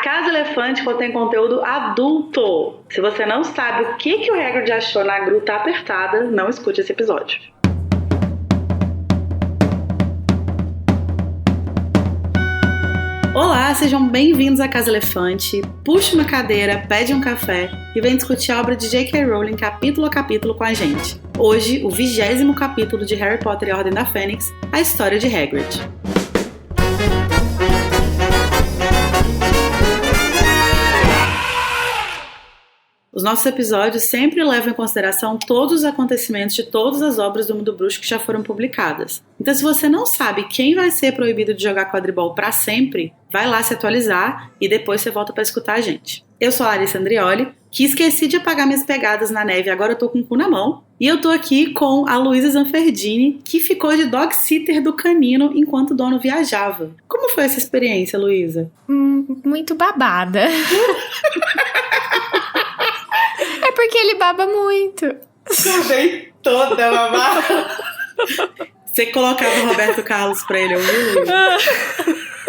Casa Elefante contém conteúdo adulto. Se você não sabe o que o Hagrid achou na gruta apertada, não escute esse episódio. Olá, sejam bem-vindos à Casa Elefante. Puxe uma cadeira, pede um café e vem discutir a obra de J.K. Rowling capítulo a capítulo com a gente. Hoje, o 20º capítulo de Harry Potter e a Ordem da Fênix, a história de Hagrid. Os nossos episódios sempre levam em consideração todos os acontecimentos de todas as obras do Mundo Bruxo que já foram publicadas. Então, se você não sabe quem vai ser proibido de jogar quadribol pra sempre, vai lá se atualizar e depois você volta pra escutar a gente. Eu sou a Larissa Andrioli, que esqueci de apagar minhas pegadas na neve e agora eu tô com o cu na mão. E eu tô aqui com a Luísa Zanferdini, que ficou de dog sitter do canino enquanto o dono viajava. Como foi essa experiência, Luísa? Muito babada. É porque ele baba muito. Acabei toda babada. Você colocava o Roberto Carlos pra ele ouvir, Luísa?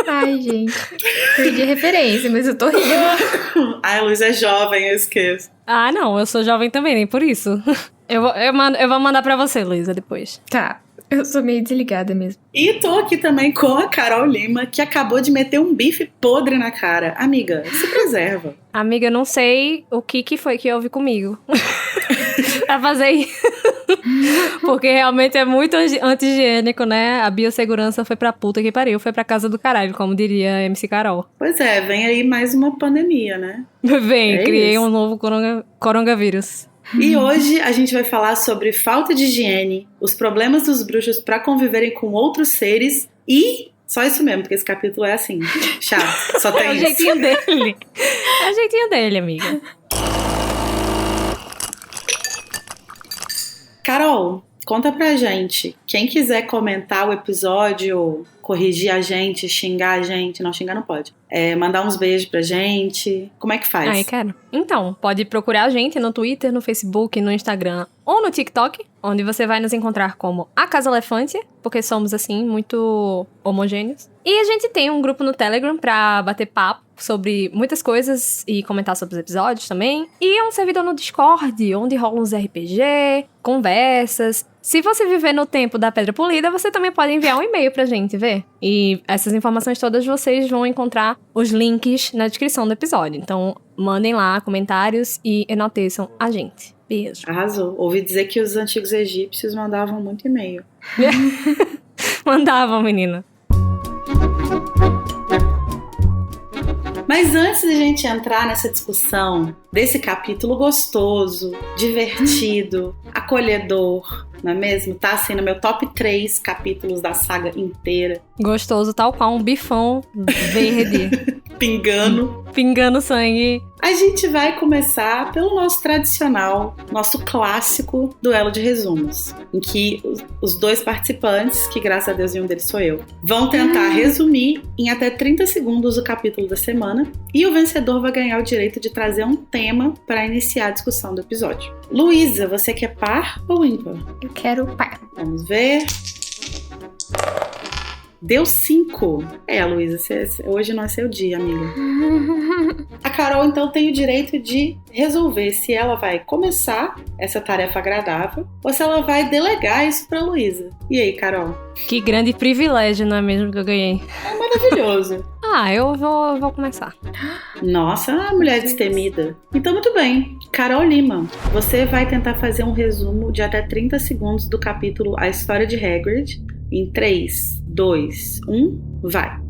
Ai, gente. Perdi a referência, mas eu tô rindo. Ai, a Luísa é jovem, eu esqueço. Ah, não, eu sou jovem também, nem por isso. Eu vou mandar pra você, Luísa, depois. Tá, eu sou meio desligada mesmo. E tô aqui também com a Carol Lima, que acabou de meter um bife podre na cara. Amiga, se preserva. Amiga, eu não sei o que foi que houve comigo pra fazer isso. Porque realmente é muito anti-higiênico, né? A biossegurança foi pra puta que pariu, foi pra casa do caralho, como diria a MC Carol. Pois é, vem aí mais uma pandemia, né? Criei um novo coronavírus. E hoje a gente vai falar sobre falta de higiene, os problemas dos bruxos pra conviverem com outros seres e... Só isso mesmo, porque esse capítulo é assim, chato, só tem isso. É o jeitinho dele. É o jeitinho dele, amiga. Carol, conta pra gente. Quem quiser comentar o episódio, corrigir a gente, xingar a gente... Não, xingar não pode. Mandar uns beijos pra gente. Como é que faz? Ai, quero. Então, pode procurar a gente no Twitter, no Facebook, no Instagram ou no TikTok, onde você vai nos encontrar como A Casa Elefante, porque somos, assim, muito homogêneos. E a gente tem um grupo no Telegram pra bater papo sobre muitas coisas e comentar sobre os episódios também. E um servidor no Discord, onde rolam uns RPG, conversas. Se você viver no tempo da Pedra Polida, você também pode enviar um e-mail pra gente ver. E essas informações todas vocês vão encontrar os links na descrição do episódio. Então, mandem lá comentários e enalteçam a gente. Beijo. Arrasou. Ouvi dizer que os antigos egípcios mandavam muito e-mail. Mandavam, menina. Mas antes de a gente entrar nessa discussão desse capítulo gostoso, divertido, acolhedor, não é mesmo? Tá assim no meu top 3 capítulos da saga inteira. Gostoso, tal qual um bifão verde. Pingando sangue. A gente vai começar pelo nosso tradicional, nosso clássico duelo de resumos, em que os dois participantes, que graças a Deus nenhum deles sou eu, vão tentar resumir em até 30 segundos o capítulo da semana e o vencedor vai ganhar o direito de trazer um tema para iniciar a discussão do episódio. Luísa, você quer par ou ímpar? Eu quero par. Vamos ver... Deu 5. Luísa, hoje não é seu dia, amiga. A Carol, então, tem o direito de resolver se ela vai começar essa tarefa agradável ou se ela vai delegar isso pra Luísa. E aí, Carol? Que grande privilégio, não é mesmo, que eu ganhei? É maravilhoso. Eu vou começar. Nossa, a mulher destemida. Então, muito bem. Carol Lima, você vai tentar fazer um resumo de até 30 segundos do capítulo A História de Hagrid. Em 3, 2, 1, vai.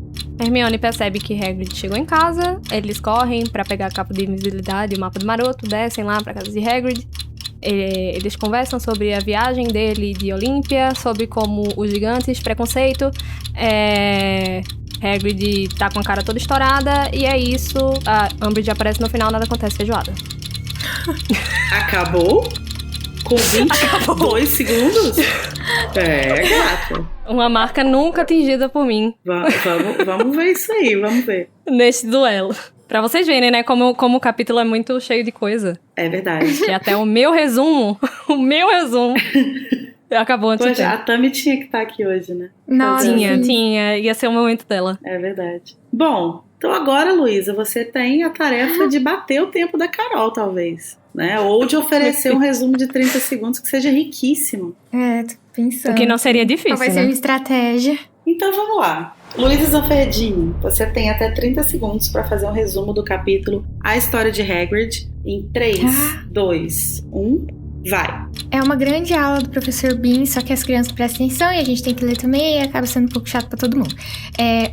Hermione percebe que Hagrid chegou em casa, eles correm pra pegar a capa de invisibilidade e o mapa do maroto, descem lá pra casa de Hagrid. Eles conversam sobre a viagem dele de Olímpia, sobre como os gigantes, preconceito. Hagrid tá com a cara toda estourada e é isso. A Umbridge aparece no final, nada acontece, feijoada. Acabou? Com 22 segundos? Gato. Uma marca nunca atingida por mim. Vamos ver isso aí, vamos ver. Neste duelo. Pra vocês verem, né, como o capítulo é muito cheio de coisa. É verdade. Que até o meu resumo Acabou antes do Poxa, tempo. a Tami tinha que estar aqui hoje, né? Nossa, Fazendo. Tinha. Ia ser o momento dela. É verdade. Bom, então agora, Luísa, você tem a tarefa de bater o tempo da Carol, talvez. Né? Ou de oferecer um resumo de 30 segundos que seja riquíssimo. Tô pensando. O que não seria difícil, Qual vai ser né? uma estratégia? Então vamos lá. Luísa Zanferdini, você tem até 30 segundos para fazer um resumo do capítulo A História de Hagrid em 3, 2, 1, vai. É uma grande aula do professor Bean, só que as crianças prestam atenção e a gente tem que ler também e acaba sendo um pouco chato pra todo mundo.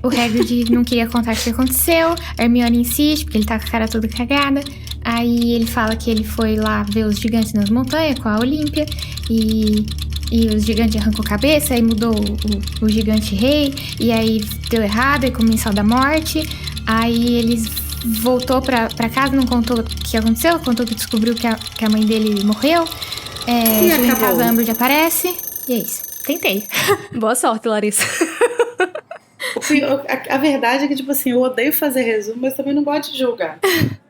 O Hagrid não queria contar o que aconteceu, a Hermione insiste, porque ele tá com a cara toda cagada. Aí ele fala que ele foi lá ver os gigantes nas montanhas com a Olímpia e os gigantes arrancou a cabeça, aí mudou o gigante rei, e aí deu errado, aí comensal da morte. Aí eles voltou pra casa, não contou o que aconteceu, contou que descobriu que a mãe dele morreu. E Chega em acabou. casa, a Umbridge aparece, e é isso. Tentei. Boa sorte, Larissa. A verdade é que, tipo assim, eu odeio fazer resumo, mas também não gosto de julgar.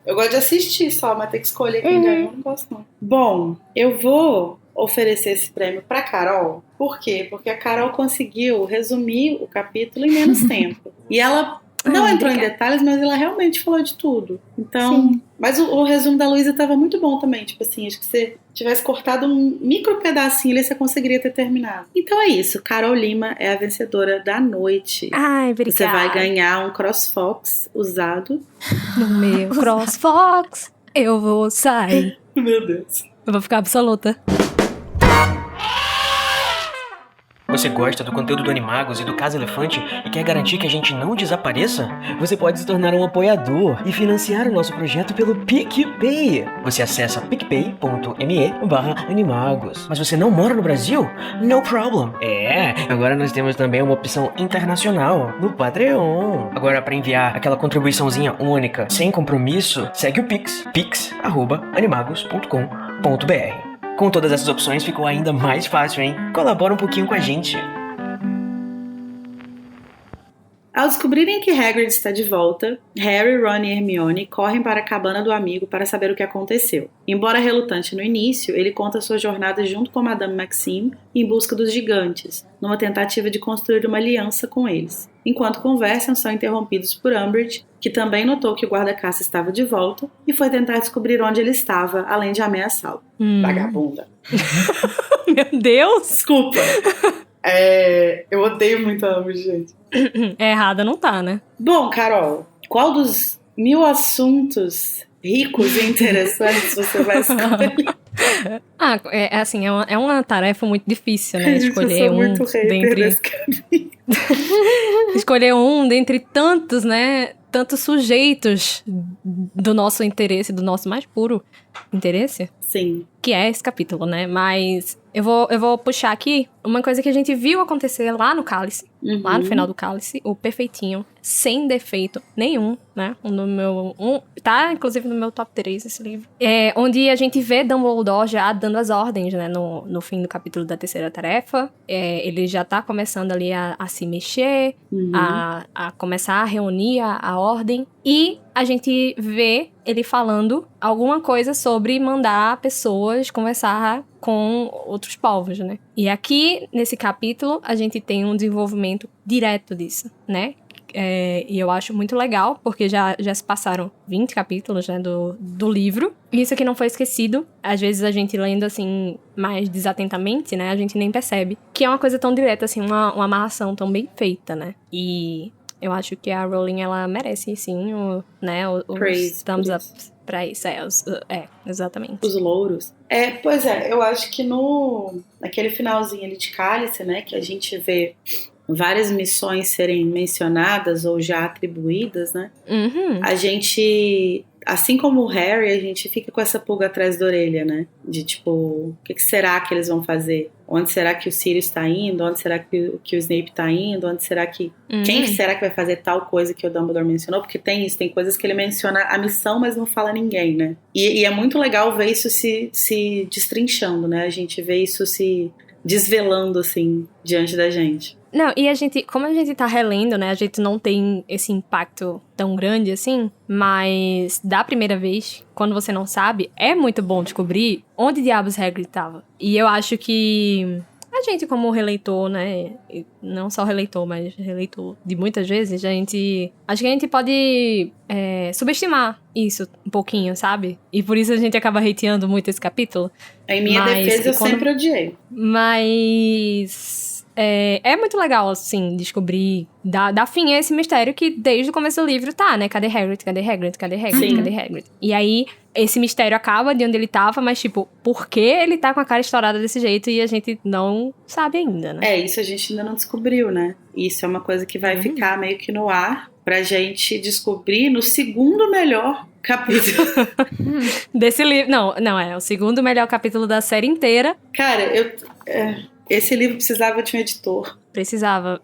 Eu gosto de assistir só, mas ter que escolher quem ganhou, eu não gosto não. Bom, eu vou oferecer esse prêmio pra Carol. Por quê? Porque a Carol conseguiu resumir o capítulo em menos tempo. E ela não entrou em detalhes, mas ela realmente falou de tudo. Então, Sim. mas o resumo da Luísa tava muito bom também. Tipo assim, acho que se tivesse cortado um micro pedacinho ali, você conseguiria ter terminado. Então é isso. Carol Lima é a vencedora da noite. Ai, obrigada. Você vai ganhar um CrossFox usado. No meu CrossFox, eu vou sair. Meu Deus. Eu vou ficar absoluta. Você gosta do conteúdo do Animagos e do Casa Elefante e quer garantir que a gente não desapareça? Você pode se tornar um apoiador e financiar o nosso projeto pelo PicPay. Você acessa picpay.me/animagos. Mas você não mora no Brasil? No problem. Agora nós temos também uma opção internacional no Patreon. Agora, para enviar aquela contribuiçãozinha única, sem compromisso, segue o Pix, pix@animagos.com.br. Com todas essas opções ficou ainda mais fácil, hein? Colabora um pouquinho com a gente. Ao descobrirem que Hagrid está de volta, Harry, Ron e Hermione correm para a cabana do amigo para saber o que aconteceu. Embora relutante no início, ele conta sua jornada junto com Madame Maxime em busca dos gigantes, numa tentativa de construir uma aliança com eles. Enquanto conversam, são interrompidos por Umbridge, que também notou que o guarda-caça estava de volta e foi tentar descobrir onde ele estava, além de ameaçá-lo. Vagabunda. Meu Deus! Desculpa. Eu odeio muito a Umbridge, gente. Errada não tá, né? Bom, Carol, qual dos 1000 assuntos ricos e interessantes você vai escolher? É uma tarefa muito difícil, né? Gente, Escolher eu sou um muito hater dentre... desse caminho. Escolher um dentre tantos, né? Tantos sujeitos do nosso interesse, do nosso mais puro interesse. Sim. Que é esse capítulo, né? Mas eu vou puxar aqui uma coisa que a gente viu acontecer lá no Cálice. Uhum. Lá no final do Cálice. O perfeitinho. Sem defeito nenhum, né? Tá, inclusive, no meu top 3 esse livro. Onde a gente vê Dumbledore já dando as ordens, né? No fim do capítulo da terceira tarefa. Ele já tá começando ali a se mexer. Uhum. A começar a reunir a ordem. E a gente vê ele falando alguma coisa sobre mandar pessoas conversar com outros povos, né? E aqui, nesse capítulo, a gente tem um desenvolvimento direto disso, né? E eu acho muito legal, porque já se passaram 20 capítulos, né, do livro. E isso aqui não foi esquecido. Às vezes a gente lendo, assim, mais desatentamente, né, a gente nem percebe que é uma coisa tão direta, assim, uma amarração tão bem feita, né? E eu acho que a Rowling, ela merece, sim, os thumbs up pra isso. Exatamente. Os louros. Pois é, eu acho que naquele finalzinho ali de Cálice, né, que a gente vê várias missões serem mencionadas ou já atribuídas, né? Uhum. A gente, assim como o Harry, a gente fica com essa pulga atrás da orelha, né? De tipo, o que será que eles vão fazer? Onde será que o Sirius está indo? Onde será que o Snape está indo? Onde será que... Quem será que vai fazer tal coisa que o Dumbledore mencionou? Porque tem isso, tem coisas que ele menciona a missão, mas não fala ninguém, né? E é muito legal ver isso se destrinchando, né? A gente vê isso se desvelando, assim, diante da gente. Não, e como a gente tá relendo, né, a gente não tem esse impacto tão grande assim, mas da primeira vez, quando você não sabe, é muito bom descobrir onde diabos Hagrid tava. E eu acho que a gente como releitor, né, e não só releitor, mas releitor de muitas vezes, acho que a gente pode subestimar isso um pouquinho, sabe? E por isso a gente acaba hateando muito esse capítulo. Em minha defesa, eu sempre odiei. Mas é muito legal, assim, descobrir, dar fim a esse mistério que desde o começo do livro tá, né? Cadê Hagrid? Cadê Hagrid? Cadê Hagrid? Sim. Cadê Hagrid? E aí, esse mistério acaba de onde ele tava, mas, tipo, por que ele tá com a cara estourada desse jeito e a gente não sabe ainda, né? Isso a gente ainda não descobriu, né? Isso é uma coisa que vai ficar meio que no ar pra gente descobrir no segundo melhor capítulo. Desse livro. Não, é o segundo melhor capítulo da série inteira. Cara, esse livro precisava de um editor. Precisava.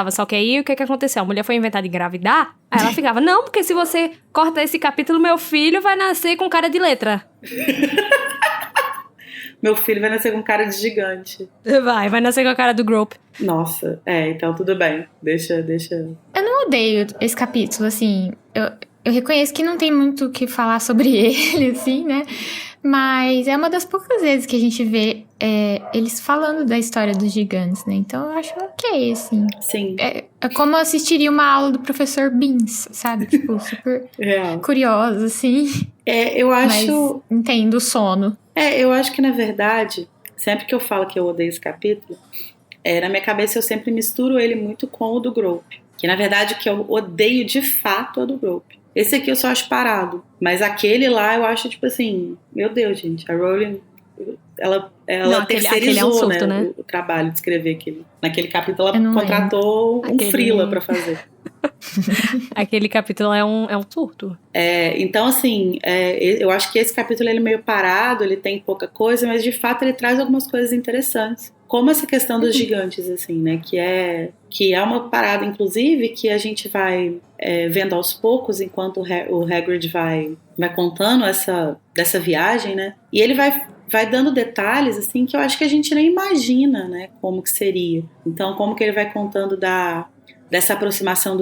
Só que aí, o que aconteceu? A mulher foi inventar de engravidar, aí ela ficava, não, porque se você corta esse capítulo, meu filho vai nascer com cara de letra. Meu filho vai nascer com cara de gigante. Vai nascer com a cara do Grope. Nossa, então tudo bem. Deixa. Eu não odeio esse capítulo, assim. Eu reconheço que não tem muito o que falar sobre ele, assim, né? Mas é uma das poucas vezes que a gente vê eles falando da história dos gigantes, né? Então eu acho ok, assim. Sim. É como eu assistiria uma aula do professor Beans, sabe? Tipo, super curiosa, assim. Eu acho... Mas entendo o sono. Eu acho que, na verdade, sempre que eu falo que eu odeio esse capítulo, na minha cabeça eu sempre misturo ele muito com o do Grope. Que, na verdade, o que eu odeio de fato é o do Grope. Esse aqui eu só acho parado. Mas aquele lá eu acho, tipo assim... Meu Deus, gente. A Rowling... Ela terceirizou, aquele surto, né? O trabalho de escrever aquele. Naquele capítulo, ela contratou um freela pra fazer. Aquele capítulo é um surto. Então, assim, eu acho que esse capítulo ele é meio parado, ele tem pouca coisa, mas de fato ele traz algumas coisas interessantes. Como essa questão dos gigantes, assim, né? Que é uma parada, inclusive, que a gente vai vendo aos poucos, enquanto o Hagrid vai contando dessa viagem, né? E ele vai dando detalhes, assim, que eu acho que a gente nem imagina, né? Como que seria. Então, como que ele vai contando dessa aproximação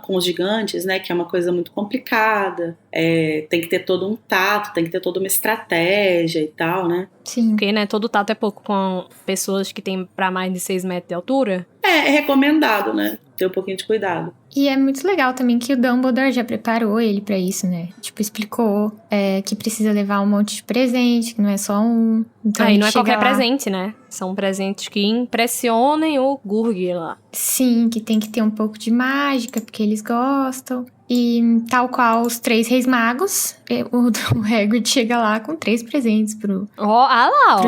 com os gigantes, né, que é uma coisa muito complicada, tem que ter todo um tato, tem que ter toda uma estratégia e tal, né? Sim. Porque, né, todo tato é pouco com pessoas que têm pra mais de 6 metros de altura. É recomendado, né, ter um pouquinho de cuidado. E é muito legal também que o Dumbledore já preparou ele pra isso, né? Tipo, explicou que precisa levar um monte de presente, que não é só um. Então, e não é qualquer presente, né? São presentes que impressionem o Gurg lá. Sim, que tem que ter um pouco de mágica, porque eles gostam. E tal qual os 3 reis magos, o Hagrid chega lá com 3 presentes pros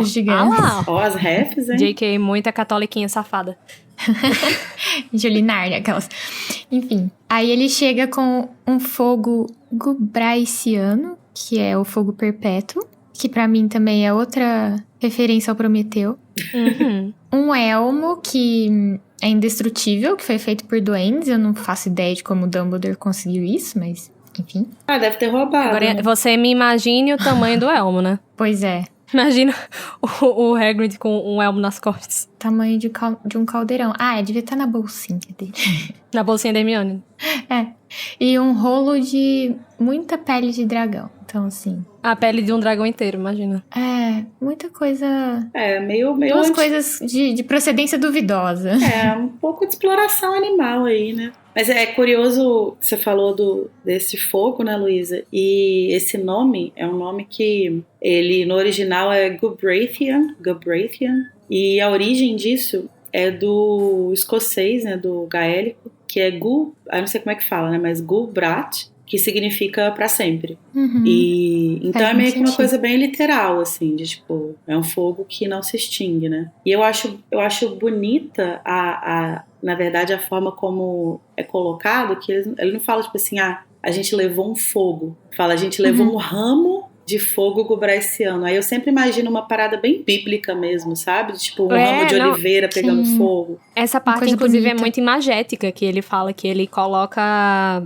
gigantes. As refs, hein? JK, muita catoliquinha safada. Julinar, aquelas. Enfim, aí ele chega com um fogo gubraiciano, que é o fogo perpétuo, que pra mim também é outra referência ao Prometeu. Uhum. Um elmo que é indestrutível, que foi feito por duendes. Eu não faço ideia de como o Dumbledore conseguiu isso, mas enfim. Deve ter roubado. Agora, né? você me imagine o tamanho do elmo, né? Pois é. Imagina o Hagrid com um elmo nas costas. Tamanho de um caldeirão. Devia estar na bolsinha dele. Na bolsinha da Hermione. E um rolo de muita pele de dragão. Então, assim... A pele de um dragão inteiro, imagina. Muita coisa... meio Umas coisas de procedência duvidosa. Um pouco de exploração animal aí, né? Mas é curioso, você falou desse fogo, né, Luísa? E esse nome é um nome que ele, no original, é Gubraithian. E a origem disso é do escocês, né, do gaélico, que é eu não sei como é que fala, né, mas Gulbrat, que significa pra sempre. Uhum. E então Faz é meio que uma sentido. coisa bem literal, assim, de tipo, é um fogo que não se extingue, né? E eu acho bonita na verdade, a forma como é colocado, que ele não fala, tipo assim, a gente levou um fogo. Fala, a gente levou um ramo de fogo gubraiciano. Aí eu sempre imagino uma parada bem bíblica mesmo, sabe? Tipo, um ramo de oliveira pegando fogo. Essa parte, coisa inclusive, bonita. é muito imagética, que ele fala que ele coloca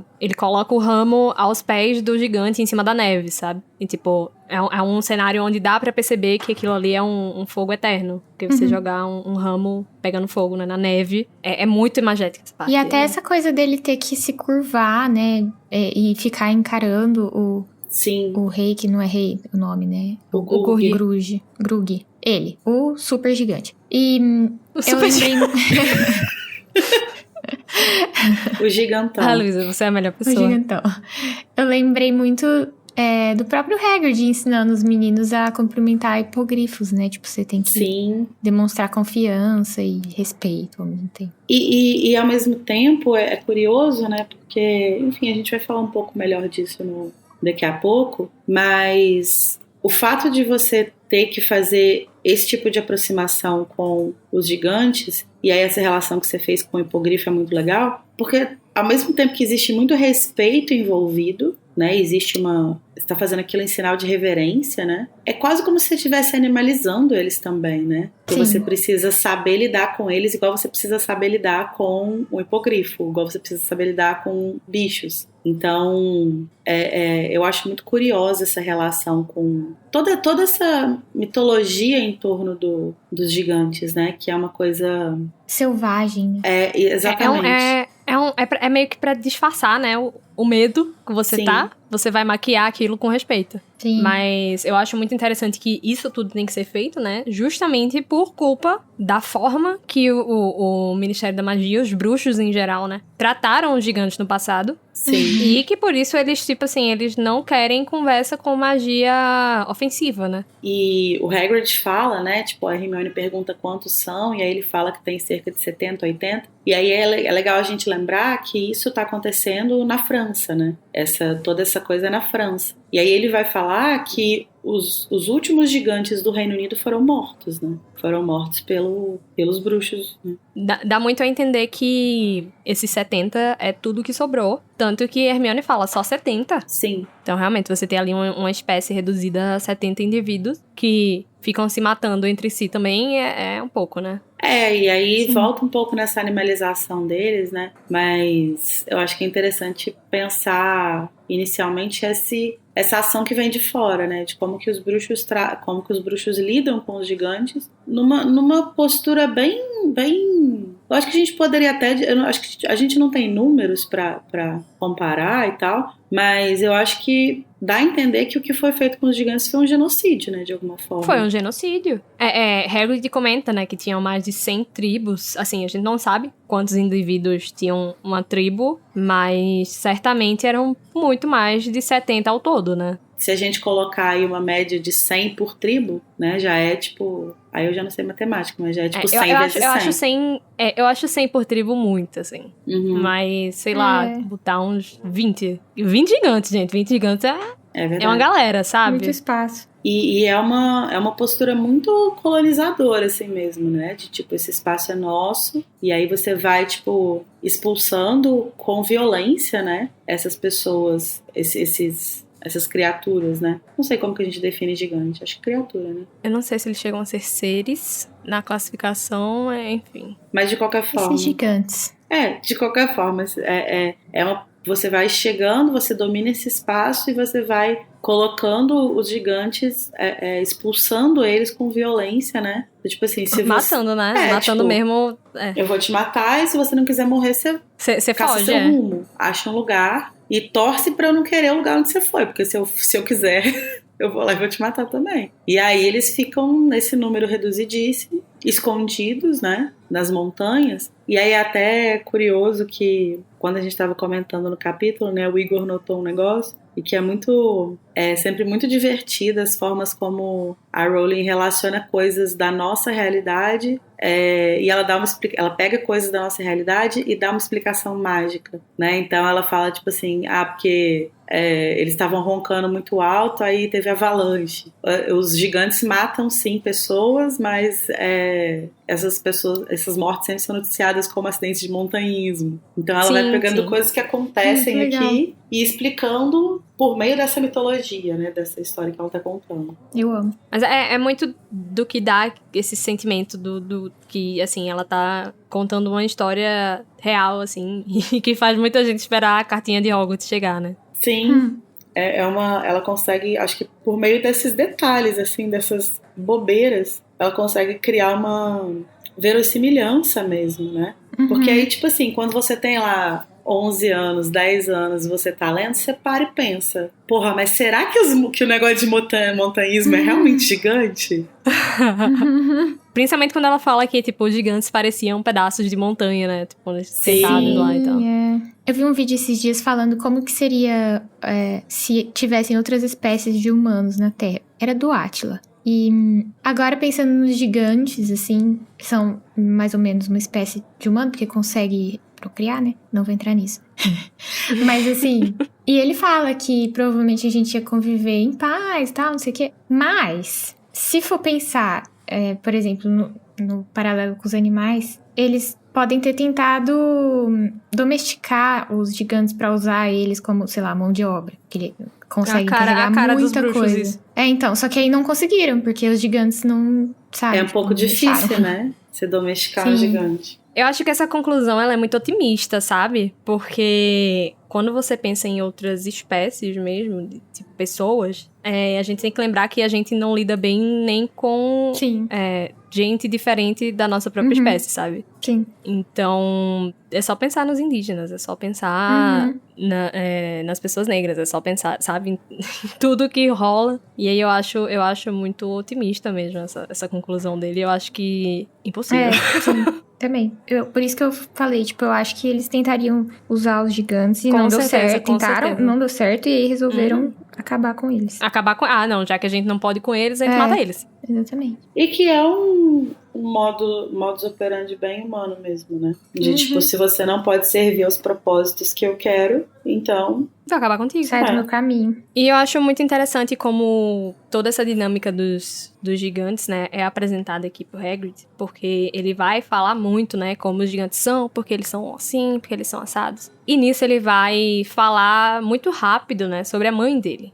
o ramo aos pés do gigante em cima da neve, sabe? E, tipo, é um cenário onde dá pra perceber que aquilo ali é um fogo eterno. Porque você jogar um ramo pegando fogo, né, na neve, é muito imagética essa parte. E até essa coisa dele ter que se curvar, né? E ficar encarando Sim. O rei, que não é rei o nome, né? O Grug. Ele, o super gigante. E O eu super lembrei... O gigantão. Ah, Luísa, você é a melhor O pessoa. gigantão. Eu lembrei muito do próprio Hagrid ensinando os meninos a cumprimentar hipogrifos, né? Tipo, você tem que Sim. demonstrar confiança e respeito ao mesmo tempo. E ao mesmo tempo é curioso, né? Porque, enfim, a gente vai falar um pouco melhor disso daqui a pouco, mas o fato de você ter que fazer esse tipo de aproximação com os gigantes, e aí essa relação que você fez com o hipogrifo é muito legal, porque ao mesmo tempo que existe muito respeito envolvido, né, existe você está fazendo aquilo em sinal de reverência, né, é quase como se você estivesse animalizando eles também, né, porque você precisa saber lidar com eles igual você precisa saber lidar com um hipogrifo, igual você precisa saber lidar com bichos. Então, eu acho muito curiosa essa relação com toda essa mitologia em torno dos gigantes, né? Que é uma coisa... Selvagem. Exatamente. É meio que pra disfarçar, né? O medo que você Sim. tá, você vai maquiar aquilo com respeito. Sim. Mas eu acho muito interessante que isso tudo tem que ser feito, né? Justamente por culpa da forma que o Ministério da Magia, os bruxos em geral, né? Trataram os gigantes no passado. Sim. E que por isso eles, tipo assim, eles não querem conversa com magia ofensiva, né? E o Hagrid fala, né? Tipo, a Hermione pergunta quantos são, e aí ele fala que tem cerca de 70, 80. E aí é legal a gente lembrar que isso tá acontecendo na França, né? Toda essa coisa é na França. E aí ele vai falar que os últimos gigantes do Reino Unido foram mortos, né? Foram mortos pelos bruxos, né? Dá muito a entender que esses 70 é tudo que sobrou. Tanto que Hermione fala, só 70? Sim. Então, realmente, você tem ali uma espécie reduzida a 70 indivíduos que ficam se matando entre si também é um pouco, né? E aí Sim. volta um pouco nessa animalização deles, né? Mas eu acho que é interessante pensar inicialmente essa ação que vem de fora, né? De como que os bruxos lidam com os gigantes numa postura bem... Eu acho que a gente poderia acho que a gente não tem números pra comparar e tal, mas eu acho que dá a entender que o que foi feito com os gigantes foi um genocídio, né? De alguma forma. Foi um genocídio. Hagrid comenta, né, que tinham mais de 100 tribos. Assim, a gente não sabe quantos indivíduos tinham uma tribo, mas certamente eram muito mais de 70 ao todo, né? Se a gente colocar aí uma média de 100 por tribo, né, já é tipo... Aí eu já não sei matemática, mas já é tipo 100 vezes 100. Eu acho 100 por tribo muito, assim. Uhum. Mas, sei lá, botar uns 20. 20 gigantes, gente. 20 gigantes É verdade. é uma galera, sabe? Muito espaço. E é uma postura muito colonizadora, assim mesmo, né? De tipo, esse espaço é nosso, e aí você vai, tipo, expulsando com violência, né? Essas pessoas, essas criaturas, né? Não sei como que a gente define gigante, acho que criatura, né? Eu não sei se eles chegam a ser seres na classificação, enfim. Mas de qualquer forma... Esses gigantes. De qualquer forma, você vai chegando, você domina esse espaço e você vai colocando os gigantes, expulsando eles com violência, né? Tipo assim, se Matando, né? Matando tipo, mesmo. Eu vou te matar e se você não quiser morrer, você caça foge, seu rumo. Acha um lugar e torce pra eu não querer o lugar onde você foi, porque se eu quiser, eu vou lá e vou te matar também. E aí eles ficam nesse número reduzidíssimo, escondidos, né? Nas montanhas. E aí até é curioso que quando a gente estava comentando no capítulo, né, o Igor notou um negócio e que é sempre muito divertida as formas como a Rowling relaciona coisas da nossa realidade e ela pega coisas da nossa realidade e dá uma explicação mágica, né? Então ela fala tipo assim, porque eles estavam roncando muito alto, aí teve avalanche. Os gigantes matam sim pessoas, mas essas mortes sempre são noticiadas como acidentes de montanhismo. Então ela vai pegando coisas que acontecem aqui e explicando por meio dessa mitologia, né? Dessa história que ela tá contando. Eu amo. Mas é muito do que dá esse sentimento do que, assim, ela tá contando uma história real, assim, e que faz muita gente esperar a cartinha de Hogwarts chegar, né? Sim. Ela consegue, acho que por meio desses detalhes, assim, dessas bobeiras, ela consegue criar uma verossimilhança mesmo, né? Porque aí, tipo assim, quando você tem lá 11 anos, 10 anos, você tá lendo, você para e pensa, porra, mas será que o negócio de montanhismo é realmente gigante? Principalmente quando ela fala que, tipo, os gigantes pareciam pedaços de montanha, né? Tipo, sentados lá e tal. Eu vi um vídeo esses dias falando como que seria se tivessem outras espécies de humanos na Terra. Era do Átila. E agora pensando nos gigantes, assim, são mais ou menos uma espécie de humano, porque consegue procriar, né? Não vou entrar nisso. Mas assim, e ele fala que provavelmente a gente ia conviver em paz, tal, não sei o quê. Mas, se for pensar, por exemplo, no paralelo com os animais, eles podem ter tentado domesticar os gigantes pra usar eles como, sei lá, mão de obra. Que ele consegue carregar muita coisa. Isso. Então, só que aí não conseguiram, porque os gigantes não, sabe? É um pouco difícil, né? Se domesticar um gigante. Eu acho que essa conclusão ela é muito otimista, sabe? Porque quando você pensa em outras espécies mesmo, de pessoas, a gente tem que lembrar que a gente não lida bem nem com gente diferente da nossa própria espécie, sabe? Sim. Então, é só pensar nos indígenas, é só pensar nas pessoas negras, é só pensar, sabe, em tudo que rola. E aí eu acho muito otimista mesmo essa conclusão dele. Eu acho que impossível. Sim. Também. Por isso que eu falei, tipo, eu acho que eles tentariam usar os gigantes e com não certeza, deu certo. Tentaram, certeza. não deu certo e aí resolveram acabar com eles. Não, já que a gente não pode com eles, a gente mata eles. Exatamente. E que é um modus operandi bem humano mesmo, né? De tipo, se você não pode servir aos propósitos que eu quero, então... Vai acabar contigo. Sai do meu caminho. E eu acho muito interessante como toda essa dinâmica dos gigantes, né, é apresentada aqui pro Hagrid, porque ele vai falar muito, né, como os gigantes são, porque eles são assim, porque eles são assados. E nisso ele vai falar muito rápido, né, sobre a mãe dele.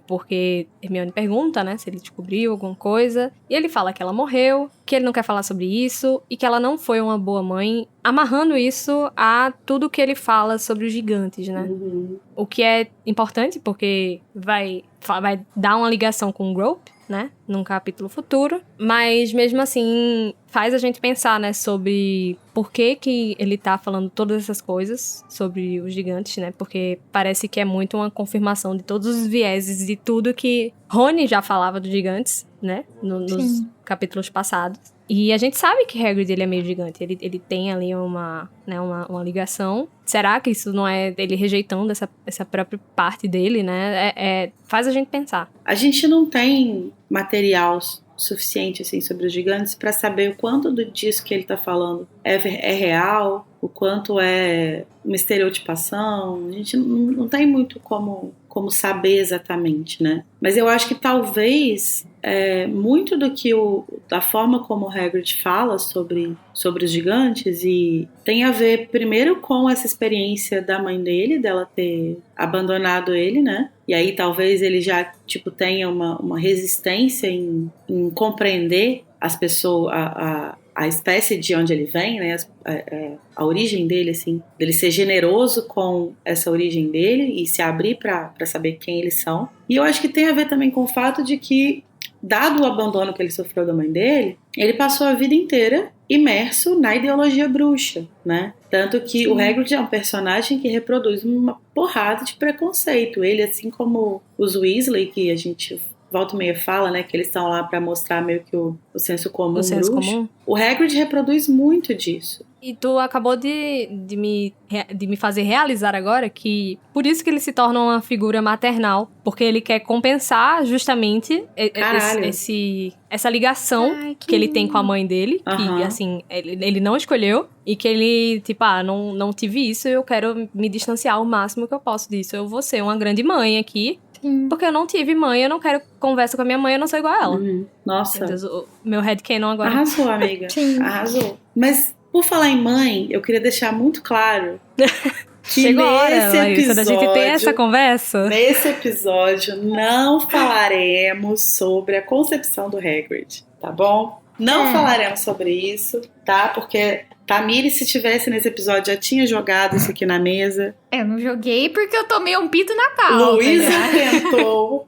Porque Hermione pergunta, né, se ele descobriu alguma coisa, e ele fala que ela morreu, que ele não quer falar sobre isso, e que ela não foi uma boa mãe, amarrando isso a tudo que ele fala sobre os gigantes, né? O que é importante, porque vai dar uma ligação com o Grope, né, num capítulo futuro, mas mesmo assim faz a gente pensar, né, sobre por que ele tá falando todas essas coisas sobre os gigantes, né, porque parece que é muito uma confirmação de todos os vieses de tudo que Rony já falava dos gigantes, né, nos capítulos passados. E a gente sabe que Hagrid, ele é meio gigante. Ele tem ali uma ligação. Será que isso não é ele rejeitando essa própria parte dele, né? Faz a gente pensar. A gente não tem material suficiente, assim, sobre os gigantes para saber o quanto disso que ele tá falando é real, o quanto é uma estereotipação. A gente não tem muito como saber exatamente, né? Mas eu acho que talvez muito da forma como o Hagrid fala sobre os gigantes e tem a ver primeiro com essa experiência da mãe dele, dela ter abandonado ele, né? E aí talvez ele já tenha uma resistência em compreender as pessoas, a espécie de onde ele vem, né? A origem dele, assim, dele ser generoso com essa origem dele e se abrir para saber quem eles são. E eu acho que tem a ver também com o fato de que, dado o abandono que ele sofreu da mãe dele, ele passou a vida inteira imerso na ideologia bruxa, né? Tanto que o Hagrid é um personagem que reproduz uma porrada de preconceito. Ele, assim como os Weasley, que a gente volta e meia fala, né, que eles estão lá para mostrar meio que o senso comum bruxo. O Hagrid reproduz muito disso. E tu acabou de me fazer realizar agora que por isso que ele se torna uma figura maternal, porque ele quer compensar justamente essa ligação que ele tem com a mãe dele, que assim, ele não escolheu, e que ele, não tive isso, eu quero me distanciar o máximo que eu posso disso. Eu vou ser uma grande mãe aqui, porque eu não tive mãe, eu não quero conversa com a minha mãe, eu não sou igual a ela. Nossa. Meu Deus, o meu headcanon agora. Arrasou, amiga. Arrasou. Mas, por falar em mãe, eu queria deixar muito claro que chegou a hora, nesse episódio, da gente ter essa conversa. Nesse episódio, não falaremos sobre a concepção do Hagrid, tá bom? Não falaremos sobre isso, tá? Porque Tamires, se tivesse nesse episódio, já tinha jogado isso aqui na mesa. Eu não joguei porque eu tomei um pito na pauta.